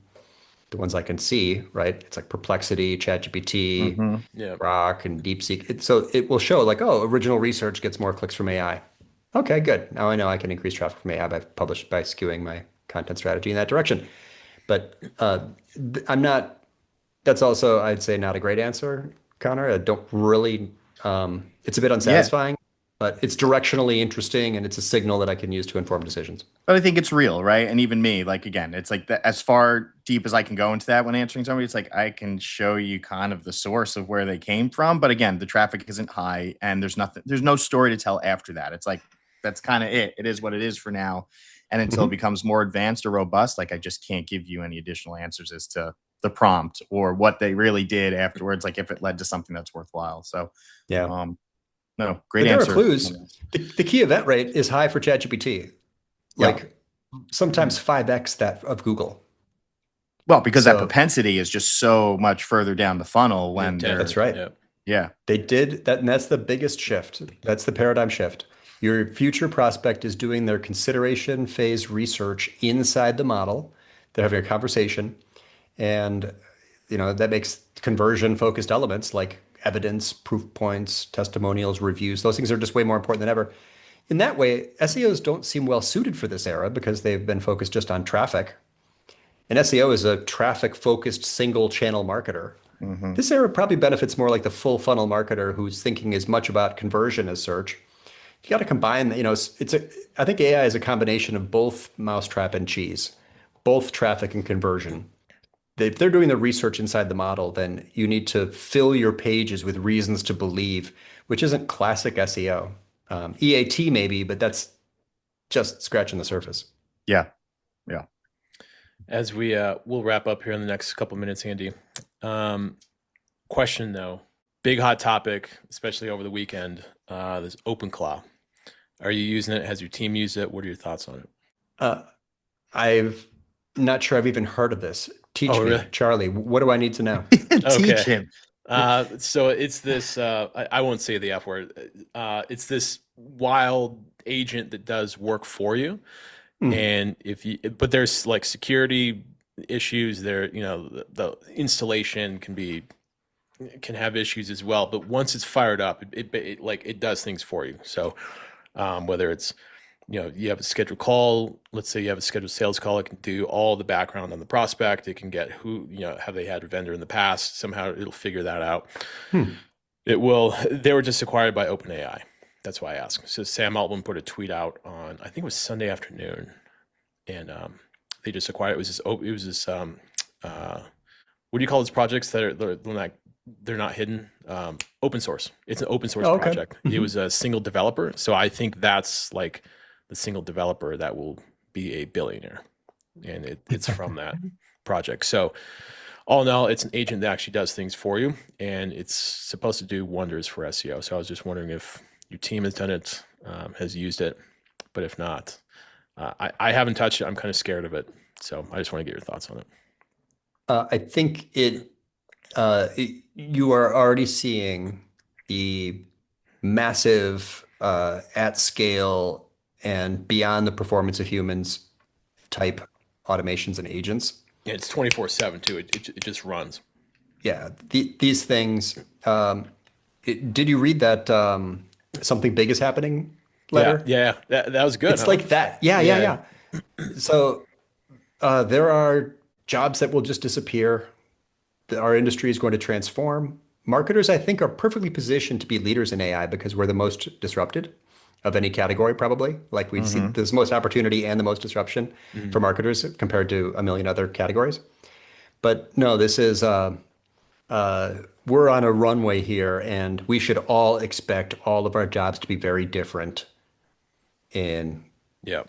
the ones I can see, right? It's like Perplexity, ChatGPT, Hmm. Yeah. Grok, and DeepSeek. So it will show like, oh, original research gets more clicks from AI. Okay, good. Now I know I can increase traffic from AI by skewing my content strategy in that direction. But I'm not. That's also, I'd say, not a great answer, Connor. I don't really. It's a bit Yeah. unsatisfying, but it's directionally interesting, and it's a signal that I can use to inform decisions. But I think it's real, right? And even me, like again, it's like as far deep as I can go into that when answering somebody, it's like I can show you kind of the source of where they came from. But again, the traffic isn't high and there's no story to tell after that. It's like that's kind of it. It is what it is for now. And until it Mhm. becomes more advanced or robust, like I just can't give you any additional answers as to the prompt or what they really did afterwards, like if it led to something that's worthwhile. So Yeah. um no, great But there are answer. clues. The key event rate is high for ChatGPT, Yeah. like sometimes 5x that of Google. Well, because that So propensity is just so much further down the funnel The when intent. that's they're, right. Yeah. yeah. They did that, and that's the biggest shift. That's the paradigm shift. Your future prospect is doing their consideration phase research inside the model. They're having a conversation, and that makes conversion focused elements like evidence, proof points, testimonials, reviews. Those things are just way more important than ever. In that way, SEOs don't seem well suited for this era because they've been focused just on traffic. And SEO is a traffic focused single channel marketer. Hmm. This era probably benefits more like the full funnel marketer who's thinking as much about conversion as search. You got to combine, I think AI is a combination of both mousetrap and cheese, both traffic and conversion. If they're doing the research inside the model, then you need to fill your pages with reasons to believe, which isn't classic SEO. EAT maybe, but that's just scratching the surface. Yeah. Yeah. As we'll wrap up here in the next couple minutes, Andy. Um, Question though, big hot topic, especially over the weekend. This OpenClaw. Are you using it? Has your team used it? What are your thoughts on it? Uh, I've not sure I've even heard of this. Teach Oh, really? me, Charlie. What do I need to know? Teach Okay. him. So it's this. I won't say the F word. It's this wild agent that does work for you, Hmm. and but there's like security issues there. The installation can have issues as well. But once it's fired up, it does things for you. So whether it's you have a scheduled call, let's say you have a scheduled sales call, it can do all the background on the prospect. It can get have they had a vendor in the past? Somehow it'll figure that out. Hmm. It will. They were just acquired by OpenAI. That's why I asked. So Sam Altman put a tweet out on, I think it was Sunday afternoon, and they just acquired. It was this. What do you call those projects that they're not hidden? Open source. It's an open source Oh, okay. project. It was a single developer. So I think that's like the single developer that will be a billionaire, and it's from that project. So all in all, it's an agent that actually does things for you, and it's supposed to do wonders for SEO. So I was just wondering if your team has done it, has used it, but if not, I haven't touched it. I'm kind of scared of it, so I just want to get your thoughts on it. I think you are already seeing the massive, at scale and beyond the performance of humans type automations and agents. Yeah, it's 24/7 too. It just runs. Yeah, these things. Did you read that something big is happening Yeah, letter? yeah, that was good, It's huh? like that. Yeah, yeah, Yeah. yeah. So there are jobs that will just disappear. Our industry is going to transform. Marketers, I think, are perfectly positioned to be leaders in AI because we're the most disrupted of any category, probably. Like we see Hmm. there's the most opportunity and the most disruption for Mhm. marketers compared to a million other categories. But no, this is we're on a runway here, and we should all expect all of our jobs to be very different in, Yeah.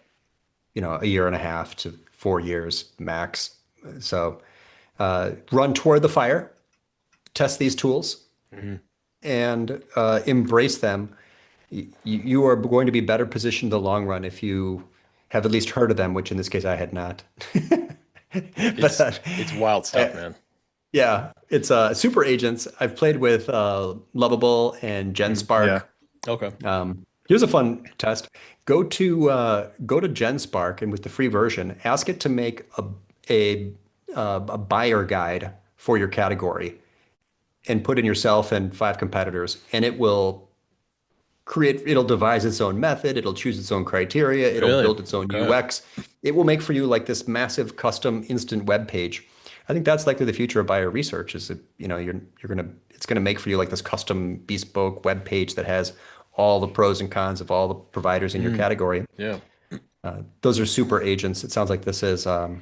a year and a half to 4 years max. So run toward the fire, test these tools, Mhm. and embrace them. You are going to be better positioned in the long run if you have at least heard of them, which in this case I had not. It's But it's wild stuff, man. yeah, it's super agents. I've played with Lovable and Yeah. GenSpark. Okay. Here's a fun test. Go to GenSpark and with the free version, ask it to make a a buyer guide for your category and put in yourself and 5 competitors, and it'll devise its own method, it'll choose its own criteria, it'll Really? build its own Okay. UX. It will make for you like this massive custom instant web page. I think that's likely the future of buyer research is that, it's gonna make for you like this custom bespoke web page that has all the pros and cons of all the providers in your Mm, category. yeah. Those are super agents. It sounds like this is a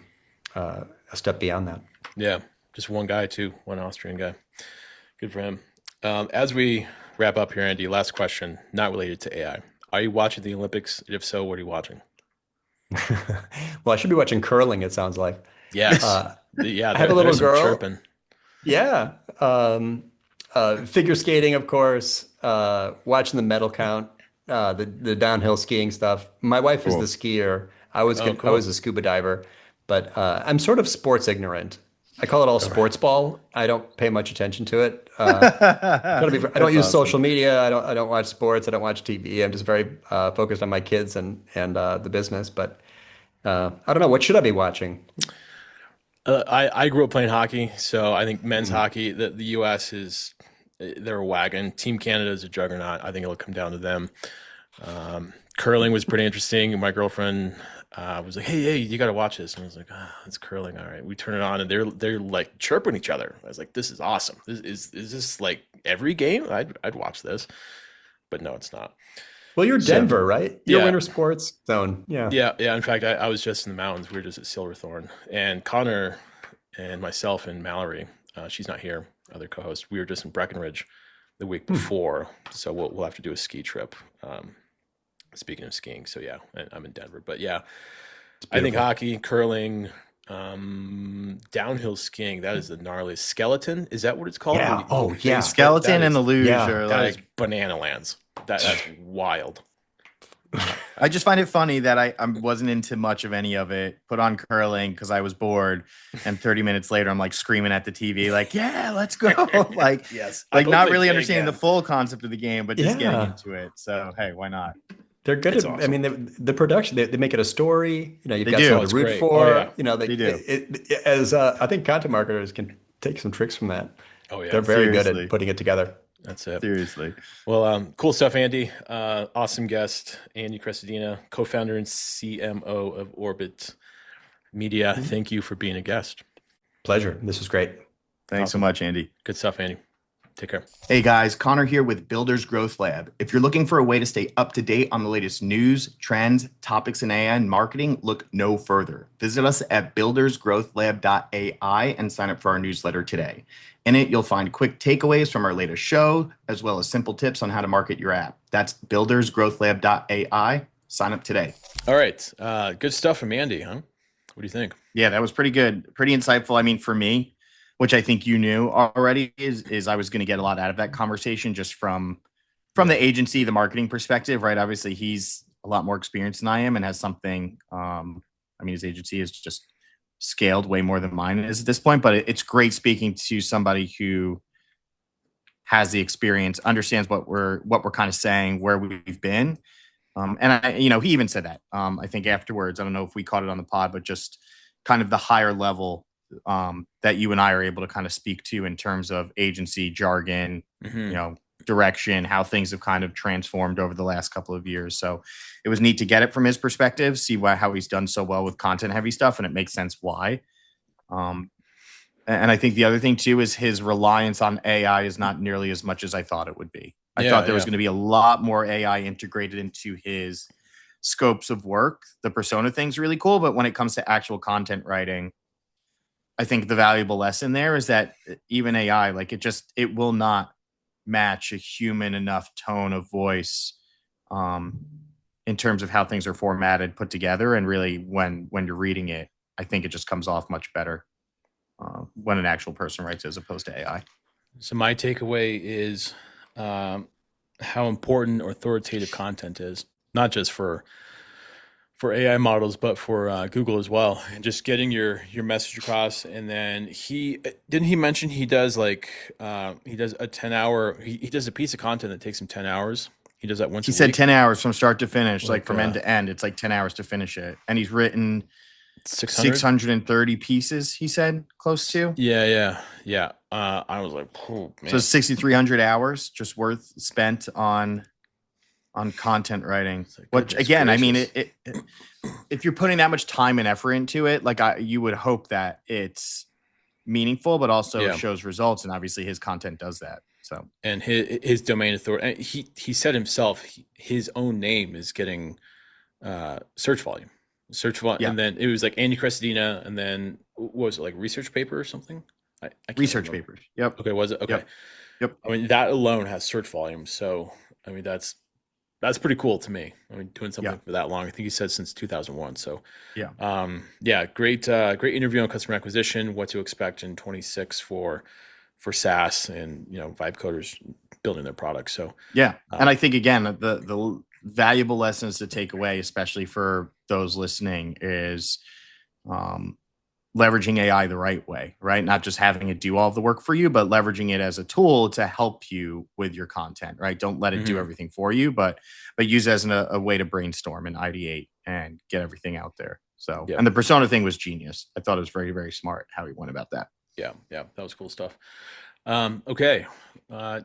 step beyond that. Yeah. Just one guy too, one Austrian guy. Good for him. As we wrap up here, Andy, last question, not related to AI. Are you watching the Olympics? If so, what are you watching? Well, I should be watching curling, it sounds like. Yes. Uh, Yeah, I have a little there's some girl. chirping. Yeah. Figure skating, of course. Watching the medal count, the downhill skiing stuff. My wife is the Cool. skier. Oh, I was cool. a scuba diver, but I'm sort of sports ignorant. I call it all All right. sports ball. I don't pay much attention to it. I don't That's use social awesome. media. I don't watch sports. I don't watch TV. I'm just very focused on my kids and the business. But I don't know. What should I be watching? I grew up playing hockey, so I think men's Hmm. hockey, the U.S. is they're a wagon. Team Canada is a juggernaut. I think it'll come down to them. Curling was pretty interesting. My girlfriend was like, "Hey, you got to watch this," and I was like, "It's curling, all right." We turn it on, and they're like chirping each other. I was like, "This is awesome. Is this like every game? I'd watch this." But no, it's not. Well, you're So Denver, right? You're yeah, winter sports zone. Yeah. yeah. In fact, I was just in the mountains. We were just at Silverthorne, and Connor and myself and Mallory, she's not here, other co-host. We were just in Breckenridge the week Hmm. before, so we'll have to do a ski trip. Speaking of skiing, so yeah, I'm in Denver, but yeah, It's I think beautiful. hockey, curling, downhill skiing. That is the gnarliest. Skeleton, is that what it's called? Yeah. Where you Oh, face yeah. first? Skeleton and the luge Yeah. are That is like. banana lands. That's wild. I just find it funny that I wasn't into much of any of it. Put on curling because I was bored, and 30 minutes later, I'm like screaming at the TV, like, "Yeah, let's go!" like, Yes, I like hope not they really play understanding the again. full concept of the game, but just getting Yeah. into it. So hey, why not? They're good It's at, I awesome. mean, the production, they make it a story. You've They got Oh, do. someone to it's root great. Oh for. yeah. They do. As I think content marketers can take some tricks from that. Oh They're yeah. very good at Seriously, putting it together. That's it. seriously. Well, cool stuff, Andy. Awesome guest, Andy Crestodina, co-founder and CMO of Orbit Media. Mhm. Thank you for being a guest. Pleasure. This was great. Thanks so Awesome. much, Andy. Good stuff, Andy. Take care. Hey guys, Connor here with Builders Growth Lab. If you're looking for a way to stay up to date on the latest news, trends, topics in AI and marketing, look no further. Visit us at buildersgrowthlab.ai and sign up for our newsletter today. In it, you'll find quick takeaways from our latest show, as well as simple tips on how to market your app. That's buildersgrowthlab.ai. Sign up today. All right. Good stuff from Andy, huh? What do you think? Yeah, that was pretty good. Pretty insightful. I mean, for me, which I think you knew already, is I was going to get a lot out of that conversation just from the agency, the marketing perspective, right? Obviously, he's a lot more experienced than I am and has something. I mean, his agency is just scaled way more than mine is at this point. But it's great speaking to somebody who has the experience, understands what we're kind of saying, where we've been. And he even said that. I think afterwards, I don't know if we caught it on the pod, but just kind of the higher level that you and I are able to kind of speak to in terms of agency jargon, Mm-hmm. direction, how things have kind of transformed over the last couple of years. So it was neat to get it from his perspective, see how he's done so well with content heavy stuff, and it makes sense why. And I think the other thing too is his reliance on AI is not nearly as much as I thought it would be. I Yeah, thought there was yeah. going to be a lot more AI integrated into his scopes of work. The persona thing's really cool, but when it comes to actual content writing, I think the valuable lesson there is that even AI, like it will not match a human enough tone of voice in terms of how things are formatted, put together, and really when you're reading it, I think it just comes off much better when an actual person writes as opposed to AI. So my takeaway is how important authoritative content is, not just for AI models, but for Google as well. And just getting your message across. And then didn't he mention he does he does a 10-hour, he does a piece of content that takes him 10 hours. He does that once a He week. said 10 hours from start to finish, like from Like, end to end. It's like 10 hours to finish it. And he's written 600? 630 pieces, he said, close to. Yeah. I was like, oh, man. So 6,300 hours just worth spent on content writing. It's like, Which goodness again, I mean, gracious. if you're putting that much time and effort into it, like you would hope that it's meaningful, but also shows results. And obviously his content does that. So, and his domain authority, he said himself, his own name is getting search volume. Yeah. And then it was like Andy Crestodina, and then what was it, like research paper or something? I can't research remember. papers. Yep. Okay, was it? Okay. Yep. I mean, that alone has search volume. So, I mean, that's pretty cool to me. I mean, doing something for that long. I think he said since 2001. So, great interview on customer acquisition, what to expect in 26 for SaaS and, vibe coders building their products. So, and I think again, the valuable lessons to take away, especially for those listening, is leveraging AI the right way, right? Not just having it do all of the work for you, but leveraging it as a tool to help you with your content, right? Don't let it do everything for you, but use it as a way to brainstorm and ideate and get everything out there. So, and the persona thing was genius. I thought it was very, very smart how he went about that. Yeah, that was cool stuff. Okay.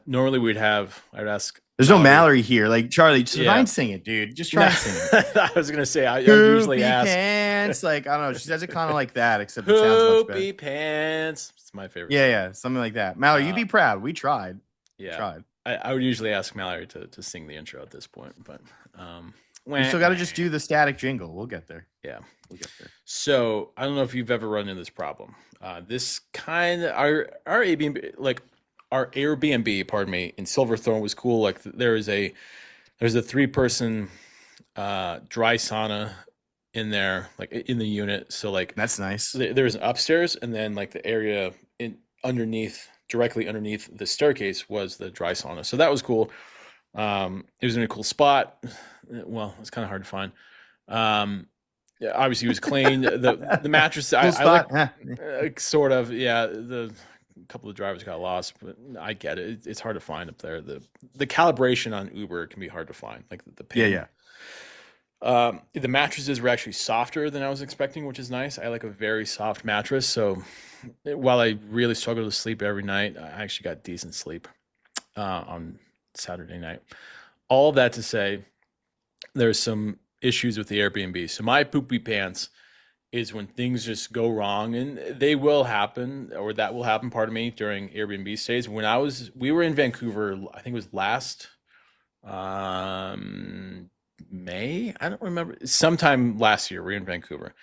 Normally I'd ask. There's no Mallory here. Like, Charlie, just try and sing it, dude. Just try and sing it. I was gonna say I usually ask. Pants. Like, I don't know. She says it kind of like that, except it sounds much better. Poopy pants. It's my favorite. Yeah, something like that. Mallory, you be proud. We tried. I would usually ask Mallory to sing the intro at this point, but we still got to just do the static jingle. We'll get there. Yeah, we'll get there. So I don't know if you've ever run into this problem. This kind of our Airbnb, pardon me, in Silverthorne was cool. Like there's a 3-person dry sauna in there, like in the unit. So like that's nice. There's an upstairs, and then like the area directly underneath the staircase was the dry sauna. So that was cool. It was in a cool spot. Well, it's kind of hard to find. Obviously it was clean. The mattress, cool I like, sort of, the couple of drivers got lost, but I get it. It's hard to find up there. The calibration on Uber can be hard to find, like the pin. The mattresses were actually softer than I was expecting, which is nice. I like a very soft mattress. So while I really struggle to sleep every night, I actually got decent sleep on Saturday night. All of that to say, there's some issues with the Airbnb. So my poopy pants is when things just go wrong, and they will happen, or that will happen, pardon me, during Airbnb stays. We were in Vancouver, I think it was last May. I don't remember. Sometime last year, we were in Vancouver.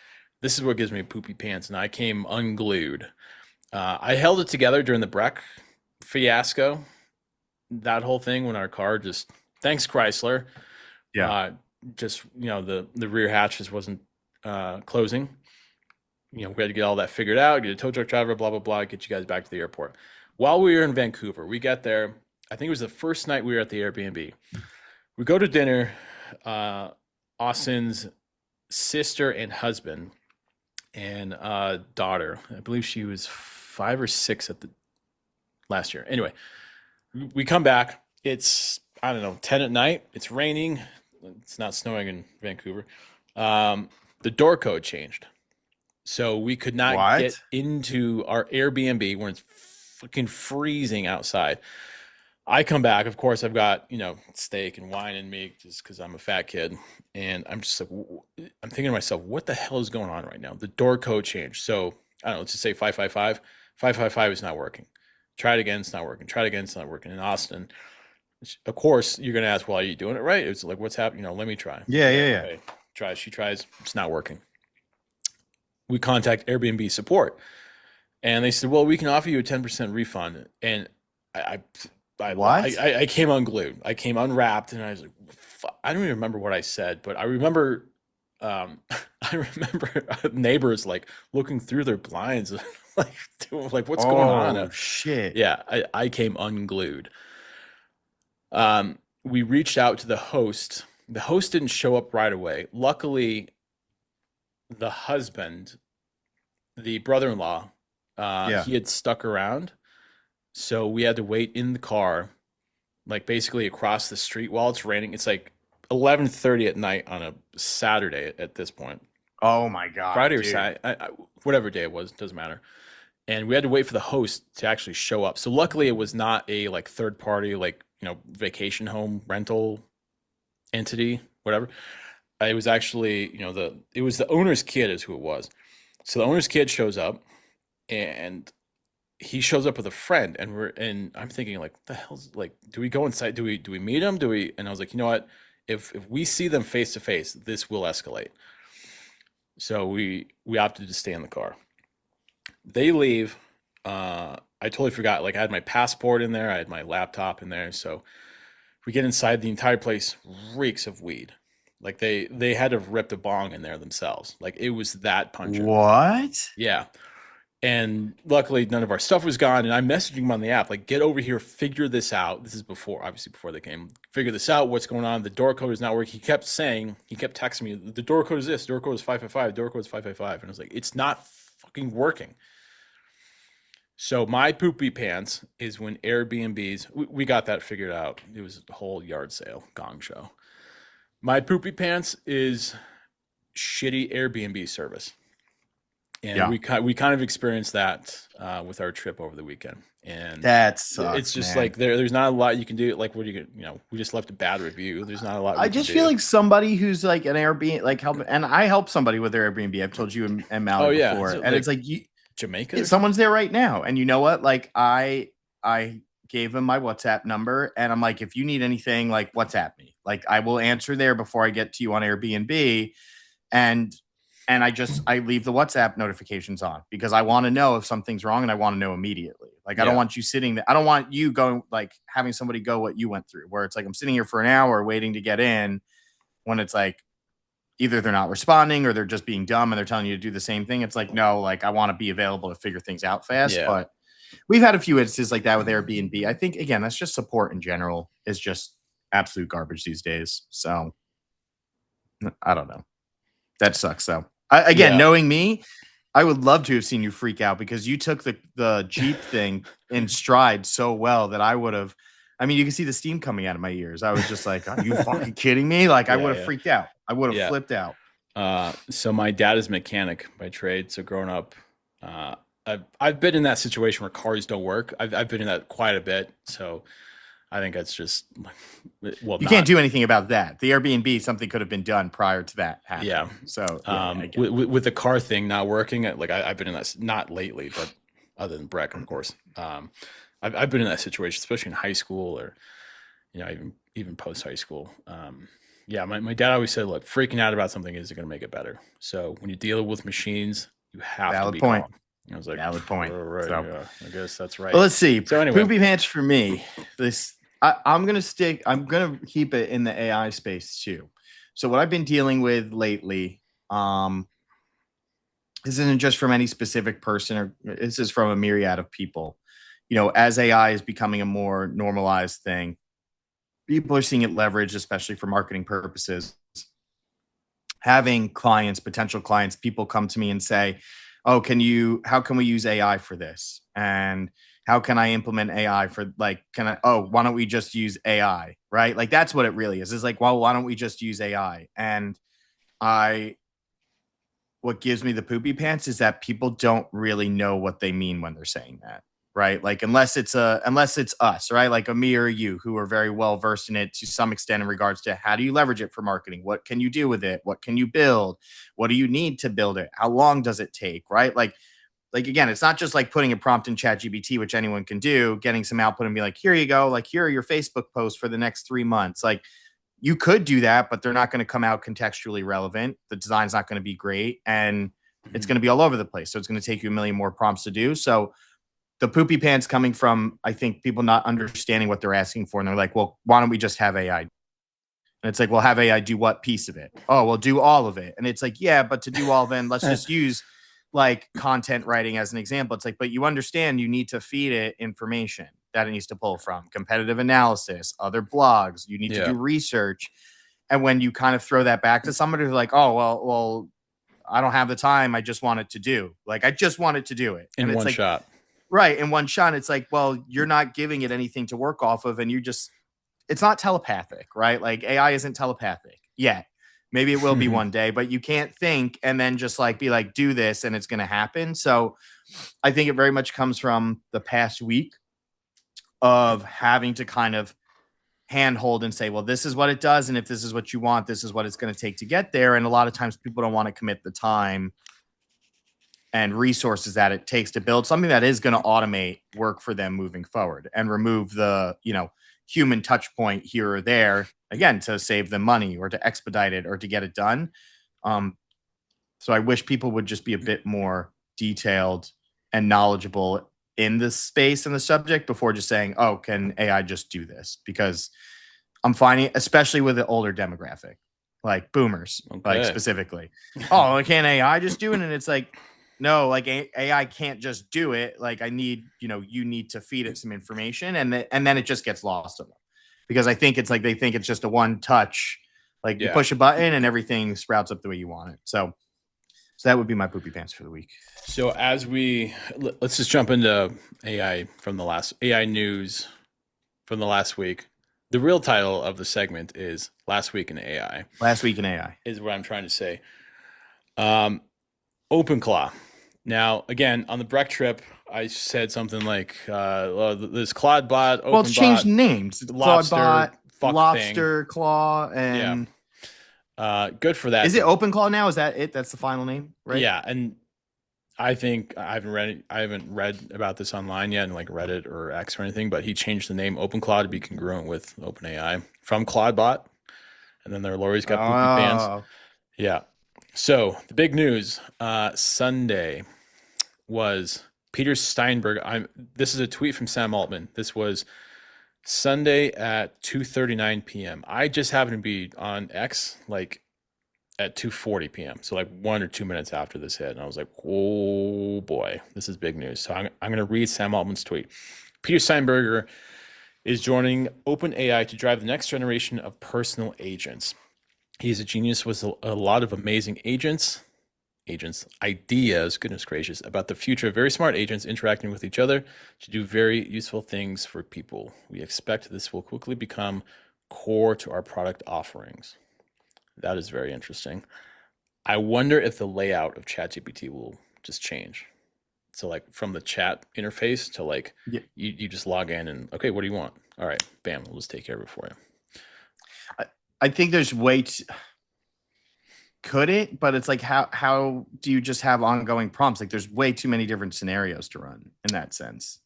This is what gives me poopy pants, and I came unglued. I held it together during the Breck fiasco. That whole thing when our car just, thanks Chrysler. Just, the rear hatch just wasn't closing. We had to get all that figured out, get a tow truck driver, blah, blah, blah, get you guys back to the airport. While we were in Vancouver, we got there. I think it was the first night we were at the Airbnb. We go to dinner. Austin's sister and husband and daughter, I believe she was 5 or 6 at the last year. Anyway, we come back. It's, 10 at night. It's raining. It's not snowing in Vancouver. The door code changed. So we could not get into our Airbnb when it's fucking freezing outside. I come back. Of course, I've got, steak and wine in me just because I'm a fat kid. And I'm just like, I'm thinking to myself, what the hell is going on right now? The door code changed. So I don't know, let's just say 555. 555 is not working. Try it again. It's not working. Try it again. It's not working. In Austin, of course, you're going to ask, well, are you doing it right? It's like, what's happening? Let me try. Yeah. Okay. She tries. It's not working. We contact Airbnb support. And they said, well, we can offer you a 10% refund. And I, What? I came unglued. I came unwrapped, and I was like, I don't even remember what I said, but I remember, I remember neighbors like looking through their blinds, like, like what's going on? Oh shit. Yeah, I came unglued. We reached out to the host. The host didn't show up right away. Luckily, the husband, the brother-in-law, Yeah. he had stuck around, so we had to wait in the car, like basically across the street while it's raining. It's like 11:30 at night on a Saturday at this point. Oh my god, Friday or dude. Saturday, whatever day it was, doesn't matter. And we had to wait for the host to actually show up. So luckily, it was not a like third party, like vacation home rental entity, whatever. It was actually it was the owner's kid is who it was. So the owner's kid shows up, and he shows up with a friend, and I'm thinking like, what the hell's like, do we go inside? Do we meet him? Do we? And I was like, you know what? If we see them face to face, this will escalate. So we opted to stay in the car. They leave. I totally forgot. Like I had my passport in there. I had my laptop in there. So we get inside. The entire place reeks of weed. Like they had to have ripped a bong in there themselves. Like it was that pungent. What? Yeah. And luckily, none of our stuff was gone. And I'm messaging him on the app, like, get over here, figure this out. This is obviously before they came. Figure this out. What's going on? The door code is not working. He kept texting me, the door code is this, door code is 555, door code is 555. And I was like, it's not fucking working. So my poopy pants is when Airbnbs, we got that figured out. It was a whole yard sale, gong show. My poopy pants is shitty Airbnb service. And Yeah. we kind of experienced that with our trip over the weekend, and That sucks. it's just man. like there's not a lot you can do. Like, what do we just left a bad review. There's not a lot. I just feel like somebody who's like an Airbnb, like help, and I help somebody with their Airbnb. I've told you and Mallory before, and it's like Jamaica. Someone's there right now, and you know what? Like I gave him my WhatsApp number, and I'm like, if you need anything, like WhatsApp me. Like I will answer there before I get to you on Airbnb, and I leave the WhatsApp notifications on because I want to know if something's wrong and I want to know immediately. Like I don't want you sitting there. I don't want you going like having somebody go what you went through, where it's like I'm sitting here for an hour waiting to get in when it's like either they're not responding or they're just being dumb and they're telling you to do the same thing. It's like, no, like I want to be available to figure things out fast. Yeah. But we've had a few instances like that with Airbnb. I think again, that's just support in general is just absolute garbage these days. So I don't know. That sucks though. Knowing me, I would love to have seen you freak out because you took the Jeep thing in stride so well that I would have. I mean, you can see the steam coming out of my ears. I was just like, "Are you fucking kidding me?" Like, I would have freaked out. I would have flipped out. So my dad is a mechanic by trade. So growing up, I've been in that situation where cars don't work. I've been in that quite a bit. So I think that's just you can't do anything about that. The Airbnb, something could have been done prier to that happening. Yeah. So with the car thing not working, like I've been in that, not lately, but other than Breck, of course. I've been in that situation, especially in high school or even post high school. My dad always said, look, freaking out about something isn't going to make it better. So when you deal with machines, you have to be calm. I was like, valid point. Right, so, yeah, I guess that's right. Well, let's see. So anyway, poopy pants for me. I'm going to keep it in the AI space too. So what I've been dealing with lately, this isn't just from any specific person, or this is from a myriad of people. As AI is becoming a more normalized thing, people are seeing it leveraged, especially for marketing purposes. Having potential clients, people come to me and say, "Oh, how can we use AI for this?" And how can I implement AI for why don't we just use AI? Right? Like that's what it really is. It's like, well, why don't we just use AI? And what gives me the poopy pants is that people don't really know what they mean when they're saying that. Right? Like unless it's us, right? Like a me or you who are very well versed in it to some extent in regards to how do you leverage it for marketing? What can you do with it? What can you build? What do you need to build it? How long does it take? Right? Like again, it's not just like putting a prompt in ChatGPT, which anyone can do, getting some output and be like, here you go. Like, here are your Facebook posts for the next 3 months. Like you could do that, but they're not going to come out contextually relevant. The design's not going to be great. And It's going to be all over the place. So it's going to take you a million more prompts to do. So the poopy pants coming from, I think, people not understanding what they're asking for. And they're like, well, why don't we just have AI? And it's like, well, have AI do what piece of it? Oh, well, do all of it. And it's like, yeah, but to do all of it, let's just use like content writing as an example. It's like, but you understand you need to feed it information that it needs to pull from, competitive analysis, other blogs. You need to do research. And when you kind of throw that back to somebody who's like, oh, well, I don't have the time. I just want it to do. Like, I just want it to do it. In one shot. Right. In one shot. It's like, well, you're not giving it anything to work off of. And it's not telepathic, right? Like AI isn't telepathic yet. Maybe it will be one day, but you can't think and then just like be like, do this and it's going to happen. So I think it very much comes from the past week of having to kind of handhold and say, well, this is what it does. And if this is what you want, this is what it's going to take to get there. And a lot of times people don't want to commit the time and resources that it takes to build something that is going to automate work for them moving forward and remove the, human touch point here or there, again, to save them money or to expedite it or to get it done. So I wish people would just be a bit more detailed and knowledgeable in this space and the subject before just saying, oh, can AI just do this? Because I'm finding, especially with the older demographic, like boomers, like specifically, oh, can AI just do it? And it's like, no, like AI can't just do it. Like I need, you need to feed it some information and then it just gets lost on them because I think it's like, they think it's just a one touch, like you push a button and everything sprouts up the way you want it. So that would be my poopy pants for the week. So let's just jump into AI news from the last week. The real title of the segment is Last Week in AI. Last Week in AI is what I'm trying to say. OpenClaw. Now, again, on the Breck trip, I said something like, this Clawbot, OpenBot. Well, it's changed names. Lobster, Lobster, Claw, and... good for that. Is it OpenClaw now? Is that it? That's the final name, right? Yeah, and I think I haven't read about this online yet in like Reddit or X or anything, but he changed the name OpenClaw to be congruent with OpenAI from Clawbot. And then their lawyers got poopy pants. Yeah. So the big news Sunday was Peter Steinberg. This is a tweet from Sam Altman. This was Sunday at 2:39 p.m. I just happened to be on X like at 2:40 p.m. So like 1 or 2 minutes after this hit, and I was like, "Oh boy, this is big news." So I'm going to read Sam Altman's tweet. Peter Steinberger is joining OpenAI to drive the next generation of personal agents. He's a genius with a lot of amazing ideas, goodness gracious, about the future of very smart agents interacting with each other to do very useful things for people. We expect this will quickly become core to our product offerings. That is very interesting. I wonder if the layout of ChatGPT will just change. So like from the chat interface to like, you just log in and, okay, what do you want? All right, bam, we'll just take care of it for you. I think there's could it? But it's like, how do you just have ongoing prompts? Like there's way too many different scenarios to run in that sense.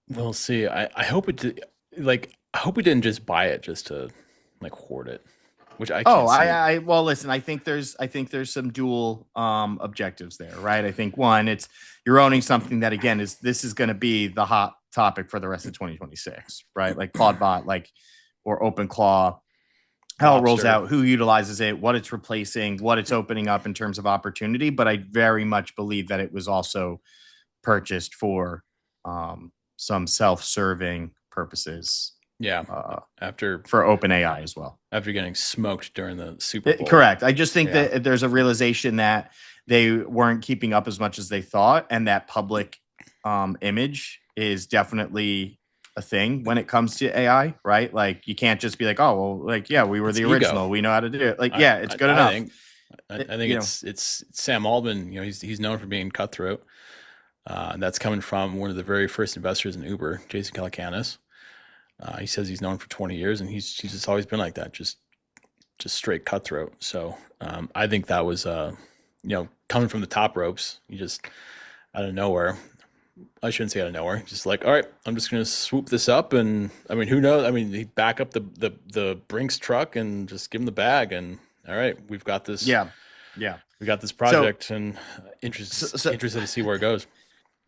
We'll see. I hope it did, I hope we didn't just buy it just to like hoard it, which I can't see. Well, listen, I think there's some dual objectives there, right? I think one, it's you're owning something that again this is going to be the hot topic for the rest of 2026, right? Like Clawbot, or OpenClaw. How it rolls out, who utilizes it, what it's replacing, what it's opening up in terms of opportunity. But I very much believe that it was also purchased for some self-serving purposes. Yeah, for OpenAI as well. After getting smoked during the Super Bowl. Correct. I just think that there's a realization that they weren't keeping up as much as they thought, and that public image is definitely a thing when it comes to AI, right? Like you can't just be like, oh, well, like, yeah, we were the original. Ego. We know how to do it. Like, it's good enough. I think it's Sam Altman, he's known for being cutthroat. That's coming from one of the very first investors in Uber, Jason Calacanis. He says he's known for 20 years and he's just always been like that. Just straight cutthroat. So, I think that was, coming from the top ropes, you just out of nowhere. I shouldn't say out of nowhere. Just like, all right, I'm just going to swoop this up. And I mean, who knows? I mean, he back up the Brinks truck and just give him the bag. And all right, we've got this. Yeah. we got this So, project and so, so interested to see where it goes.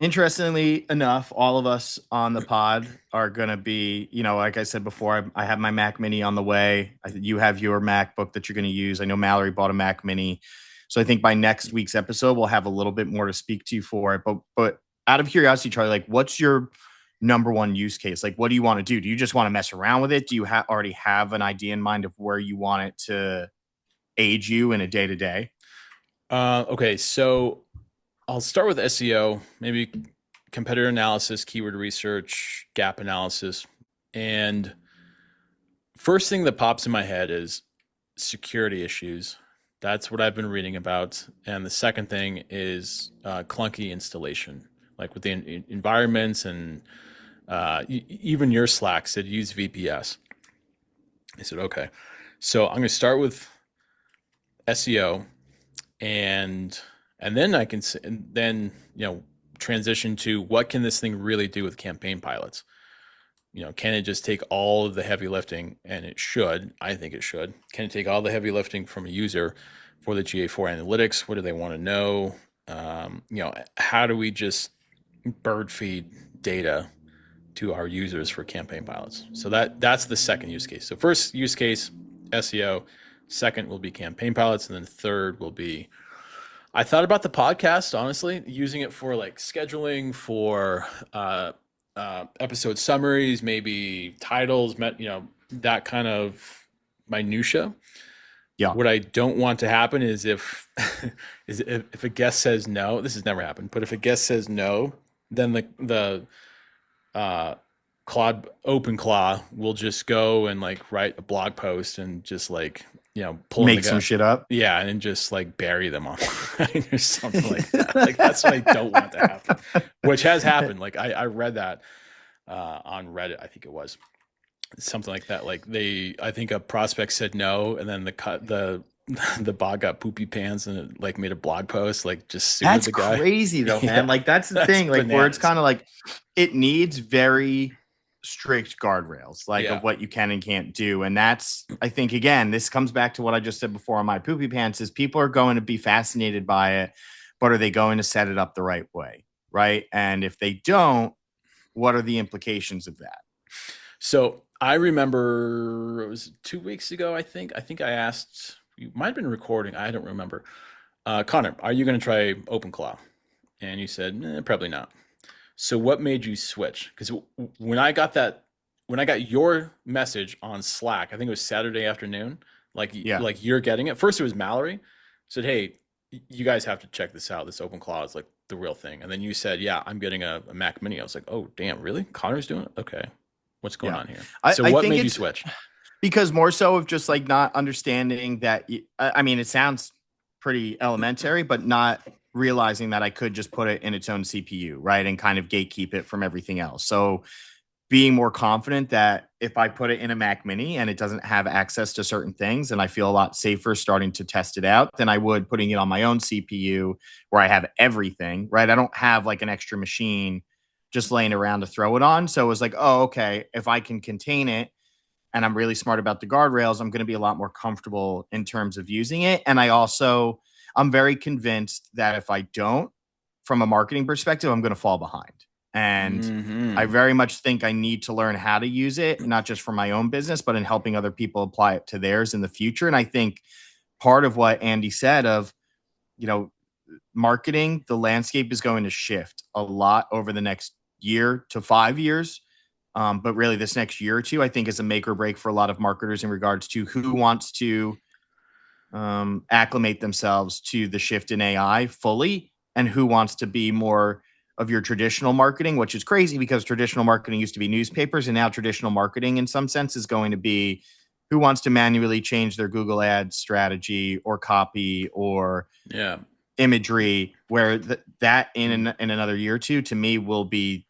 interestingly enough, all of us on the pod are going to be, like I said before, I have my Mac Mini on the way. You have your MacBook that you're going to use. I know Mallory bought a Mac Mini. So I think by next week's episode, we'll have a little bit more to speak to you for it. But out of curiosity, Charlie, like, what's your number one use case? Like, what do you want to do? Do you just want to mess around with it? Do you already have an idea in mind of where you want it to aid you in a day to day? Okay, so I'll start with SEO, maybe competitor analysis, keyword research, gap analysis. And first thing that pops in my head is security issues. That's what I've been reading about. And the second thing is clunky installation, like with the environments and even your Slack said use VPS. I said, okay. So I'm going to start with SEO and then I can then transition to what can this thing really do with campaign pilots. Can it just take all of the heavy lifting? And it should. I think it should. Can it take all the heavy lifting from a user for the GA4 analytics? What do they want to know? How do we just bird feed data to our users for campaign pilots? So that's the second use case. So first use case, SEO. Second will be campaign pilots, and then third will be. I thought about the podcast, honestly, using it for like scheduling, for episode summaries, maybe titles, that kind of minutia. Yeah. What I don't want to happen is if a guest says no, this has never happened, but if a guest says no, then the OpenClaw will just go and like write a blog post and just like pull make some shit up. Yeah, and just like bury them online or something like that. Like that's what I don't want to happen, which has happened. Like I read that on Reddit, I think it was something like that. Like I think a prospect said no, and then the bot got poopy pants and it like made a blog post like just sued the guy. That's crazy though, man. Yeah, like that's the thing, like bananas. where it's kind of like it needs very strict guardrails like Yeah. of what you can and can't do. And that's, I think, again, this comes back to what I just said before on my poopy pants is people are going to be fascinated by it, but are they going to set it up the right way? Right. And if they don't, what are the implications of that? So I remember it was 2 weeks ago, I think I asked, you might have been recording, I don't remember. Connor, are you going to try OpenClaw? And you said, probably not. So what made you switch? Because when I got your message on Slack, I think it was Saturday afternoon, like you're getting it. First it was Mallory said, hey, you guys have to check this out. This OpenClaw is like the real thing. And then you said, yeah, I'm getting a Mac Mini. I was like, oh, damn, really? Connor's doing it? Okay. What's going on here? So what made you switch? Because more so of just like not understanding that, I mean, it sounds pretty elementary, but not realizing that I could just put it in its own CPU, right? And kind of gatekeep it from everything else. So being more confident that if I put it in a Mac Mini and it doesn't have access to certain things, and I feel a lot safer starting to test it out than I would putting it on my own CPU where I have everything, right? I don't have like an extra machine just laying around to throw it on. So it was like, oh, okay, if I can contain it and I'm really smart about the guardrails, I'm going to be a lot more comfortable in terms of using it. And I'm very convinced that if I don't, from a marketing perspective, I'm going to fall behind. And I very much think I need to learn how to use it, not just for my own business, but in helping other people apply it to theirs in the future. And I think part of what Andy said of, marketing, the landscape is going to shift a lot over the next year to 5 years. But really this next year or two, I think is a make or break for a lot of marketers in regards to who wants to acclimate themselves to the shift in AI fully and who wants to be more of your traditional marketing, which is crazy because traditional marketing used to be newspapers and now traditional marketing in some sense is going to be who wants to manually change their Google Ads strategy or copy or imagery, where that in another year or two to me will be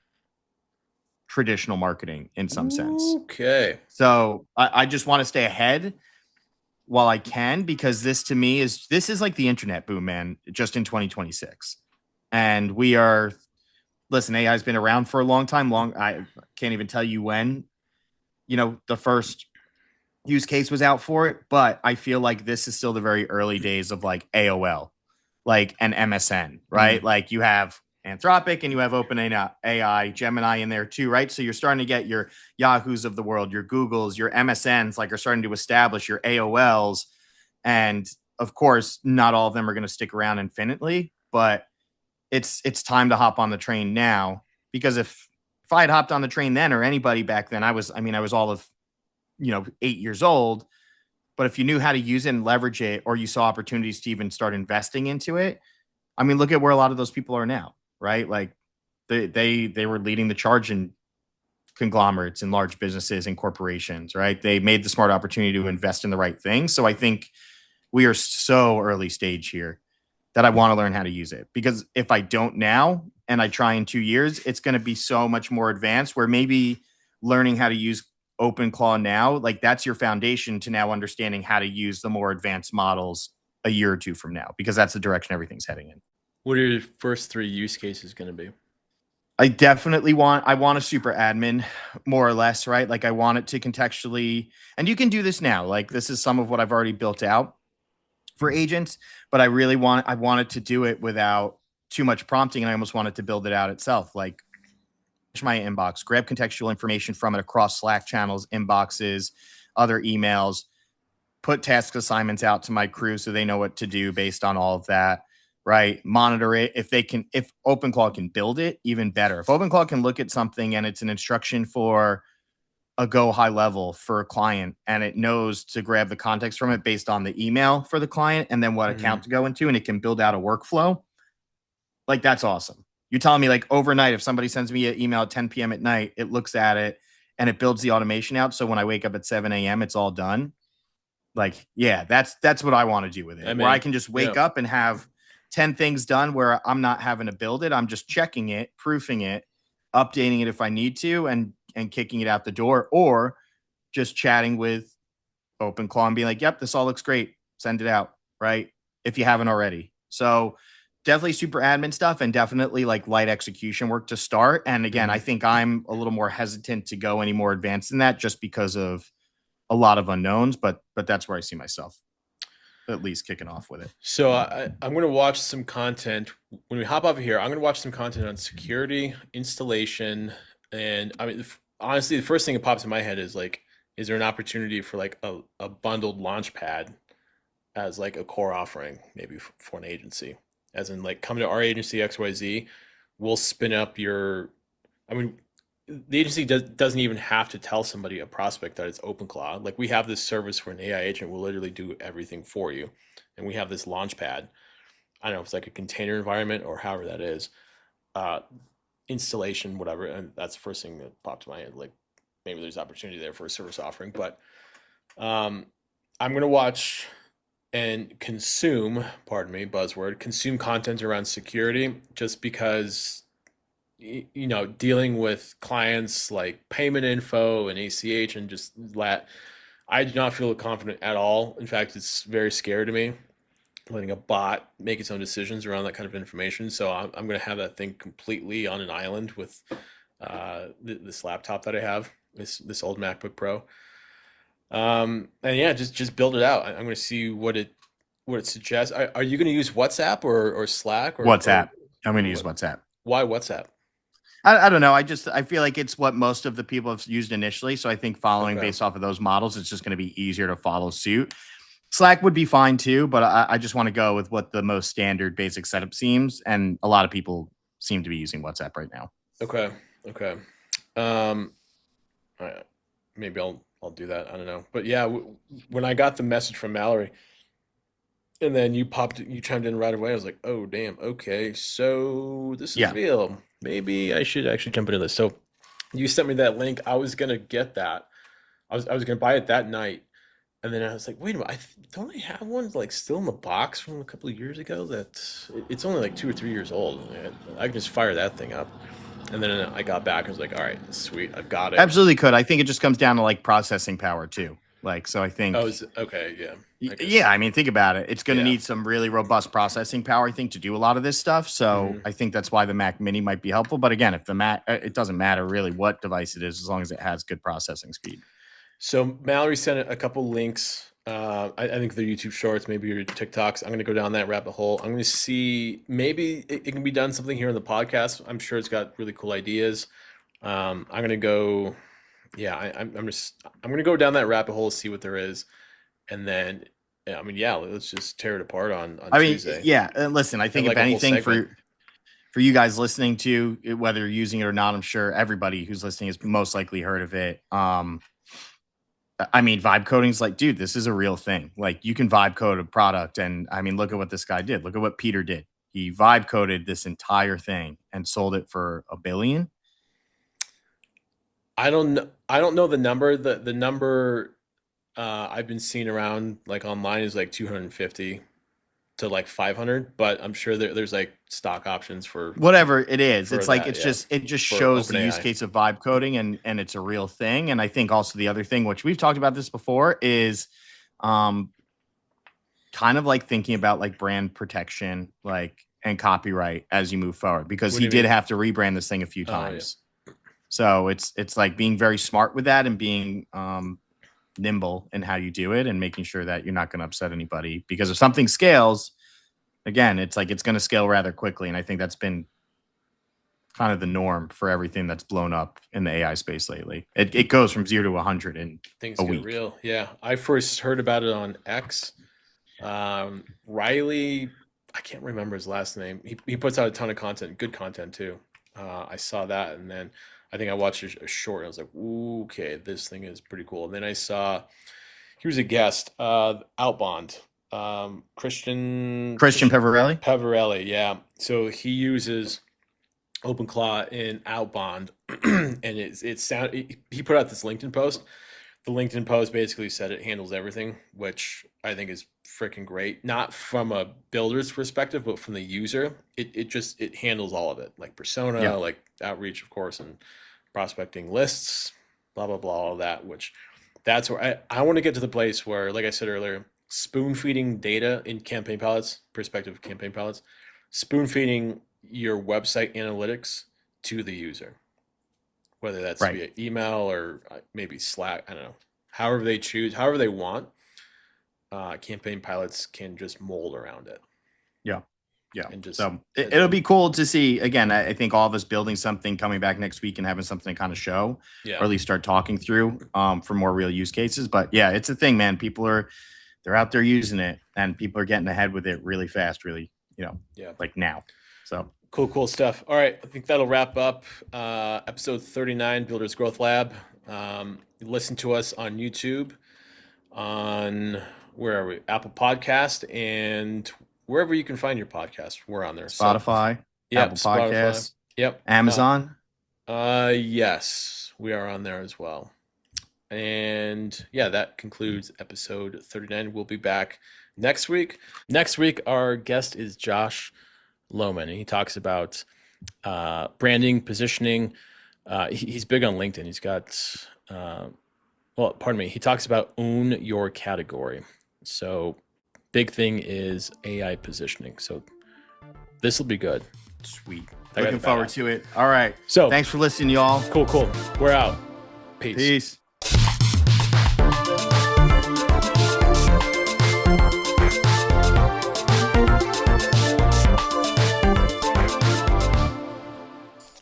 traditional marketing in some sense. Okay. So I just want to stay ahead while I can, because this to me is like the internet boom, man, just in 2026. And AI has been around for a long time. I can't even tell you when, the first use case was out for it, but I feel like this is still the very early days of like AOL, like an MSN, right? Like you have Anthropic and you have OpenAI, Gemini in there too, right? So you're starting to get your Yahoos of the world, your Googles, your MSNs, like are starting to establish your AOLs. And of course, not all of them are going to stick around infinitely, but it's time to hop on the train now. Because if I had hopped on the train then, or anybody back then, I was all of 8 years old. But if you knew how to use it and leverage it, or you saw opportunities to even start investing into it, I mean, look at where a lot of those people are now, right? Like they were leading the charge in conglomerates and large businesses and corporations, right? They made the smart opportunity to invest in the right things. So I think we are so early stage here that I want to learn how to use it, because if I don't now and I try in 2 years, it's going to be so much more advanced, where maybe learning how to use OpenClaw now, like that's your foundation to now understanding how to use the more advanced models a year or two from now, because that's the direction everything's heading in. What are your first 3 use cases going to be? I definitely want a super admin, more or less, right? Like I want it to contextually, and you can do this now. Like this is some of what I've already built out for agents, but I wanted to do it without too much prompting. And I almost wanted to build it out itself. Like my inbox, grab contextual information from it across Slack channels, inboxes, other emails, put task assignments out to my crew so they know what to do based on all of that, right? Monitor it. If OpenClaw can build it, even better. If OpenClaw can look at something and it's an instruction for a go high level for a client, and it knows to grab the context from it based on the email for the client and then what account to go into, and it can build out a workflow, like that's awesome. You're telling me like overnight, if somebody sends me an email at 10 p.m. at night, it looks at it and it builds the automation out. So when I wake up at 7 a.m., it's all done. Like, yeah, that's what I want to do with it. Where I can just wake up and have 10 things done where I'm not having to build it. I'm just checking it, proofing it, updating it if I need to, and kicking it out the door, or just chatting with OpenClaw and being like, yep, this all looks great. Send it out, right? If you haven't already. So definitely super admin stuff, and definitely like light execution work to start. And again, I think I'm a little more hesitant to go any more advanced than that just because of a lot of unknowns, but that's where I see myself at least kicking off with it. So I'm going to watch some content when we hop off of here. I'm going to watch some content on security, installation, and I mean, honestly, the first thing that pops in my head is like, is there an opportunity for like a bundled launchpad as like a core offering, maybe for an agency? As in, like, come to our agency XYZ, we'll spin up your. I mean, the agency doesn't even have to tell somebody, a prospect, that it's OpenClaw. Like, we have this service where an AI agent will literally do everything for you, and we have this launchpad. I don't know if it's like a container environment or however that is, installation, whatever. And that's the first thing that popped to my head. Like, maybe there's opportunity there for a service offering, but I'm gonna watch and consume, pardon me, buzzword, consume content around security, just because, dealing with clients like payment info and ACH and just that, I do not feel confident at all. In fact, it's very scary to me, letting a bot make its own decisions around that kind of information. So I'm going to have that thing completely on an island with this laptop that I have, this old MacBook Pro. And yeah, just build it out. I'm going to see what it suggests. Are you going to use WhatsApp or Slack or WhatsApp? I'm going to use WhatsApp. Why WhatsApp? I don't know. I feel like it's what most of the people have used initially. So I think following based off of those models, it's just going to be easier to follow suit. Slack would be fine too, but I just want to go with what the most standard basic setup seems. And a lot of people seem to be using WhatsApp right now. Okay. Maybe I'll do that. I don't know. But yeah, when I got the message from Mallory and then you chimed in right away, I was like, oh, damn. Okay. So this is real. Maybe I should actually jump into this. So you sent me that link. I was going to get that. I was going to buy it that night. And then I was like, wait a minute, don't I have one like still in the box from a couple of years ago? It's only like 2 or 3 years old. I can just fire that thing up. And then I got back. I was like, all right, sweet, I've got it. Absolutely could. I think it just comes down to like processing power too. Like, so I think. Oh, okay, yeah. Yeah, I mean, think about it. It's going to need some really robust processing power, I think, to do a lot of this stuff. So I think that's why the Mac Mini might be helpful. But again, if the Mac, it doesn't matter really what device it is, as long as it has good processing speed. So Mallory sent a couple links I think the YouTube Shorts, maybe your TikToks. I'm going to go down that rabbit hole. I'm going to see maybe it can be done something here in the podcast. I'm sure it's got really cool ideas. I'm going to go. Yeah, I'm going to go down that rabbit hole, see what there is, and then I mean, yeah, let's just tear it apart on Tuesday. Yeah. Listen, I think like if a whole anything segment. for you guys listening to it, whether you're using it or not, I'm sure everybody who's listening has most likely heard of it. I mean, vibe coding's like, dude, this is a real thing. Like, you can vibe code a product, and I mean, look at what this guy did. Look at what Peter did. He vibe coded this entire thing and sold it for $1 billion. I don't know the number. The number I've been seeing around like online is like 250 to like 500, but I'm sure there's like stock options for Whatever it is. It's like, that, it's yeah, just, it just for shows the use OpenAI. case of vibe coding, and it's a real thing. And I think also the other thing, which we've talked about this before, is kind of like thinking about like brand protection, like, and copyright as you move forward, because What do he you did mean? have to rebrand this thing a few Oh, yeah. times. So it's like being very smart with that, and being nimble in how you do it, and making sure that you're not going to upset anybody, because if something scales, again, it's like, it's going to scale rather quickly. And I think that's been kind of the norm for everything that's blown up in the AI space lately. It goes from 0 to 100 in Things a get week. real. Yeah, I first heard about it on X. Riley, I can't remember his last name. He puts out a ton of content, good content too. I saw that, and then I think I watched a short, and I was like, "Ooh, okay, this thing is pretty cool." And then I saw he was a guest, Outbound, Christian Peverelli. Peverelli, yeah. So he uses OpenClaw in Outbound, and he put out this LinkedIn post. The LinkedIn post basically said it handles everything, which I think is freaking great. Not from a builder's perspective, but from the user. It handles all of it, like persona, Yeah. like outreach, of course, and prospecting lists, blah blah blah, all that. Which that's where I want to get to the place where, like I said earlier, spoon feeding data in campaign pilots, perspective campaign pilots, spoon feeding your website analytics to the user, whether that's Right. via email or maybe Slack. I don't know. However they choose, however they want, campaign pilots can just mold around it. Yeah. Yeah. And just So it'll be cool to see. Again, I think all of us building something, coming back next week and having something to kind of show, yeah. or at least start talking through for more real use cases. But yeah, it's a thing, man. They're out there using it, and people are getting ahead with it really fast, really, Yeah. like now. So Cool stuff. All right. I think that'll wrap up episode 39, Builders Growth Lab. Listen to us on YouTube, on where are we? Apple Podcast, and wherever you can find your podcast. We're on there. Spotify, Apple Podcasts, Yep. Amazon. Yes, we are on there as well. And yeah, that concludes episode 39. We'll be back next week. Next week, our guest is Josh Lohman, and he talks about branding, positioning. He's big on LinkedIn. He's got, he talks about own your category. So big thing is AI positioning. So this will be good. Sweet. Looking forward to it. All right. So thanks for listening, y'all. Cool. We're out. Peace.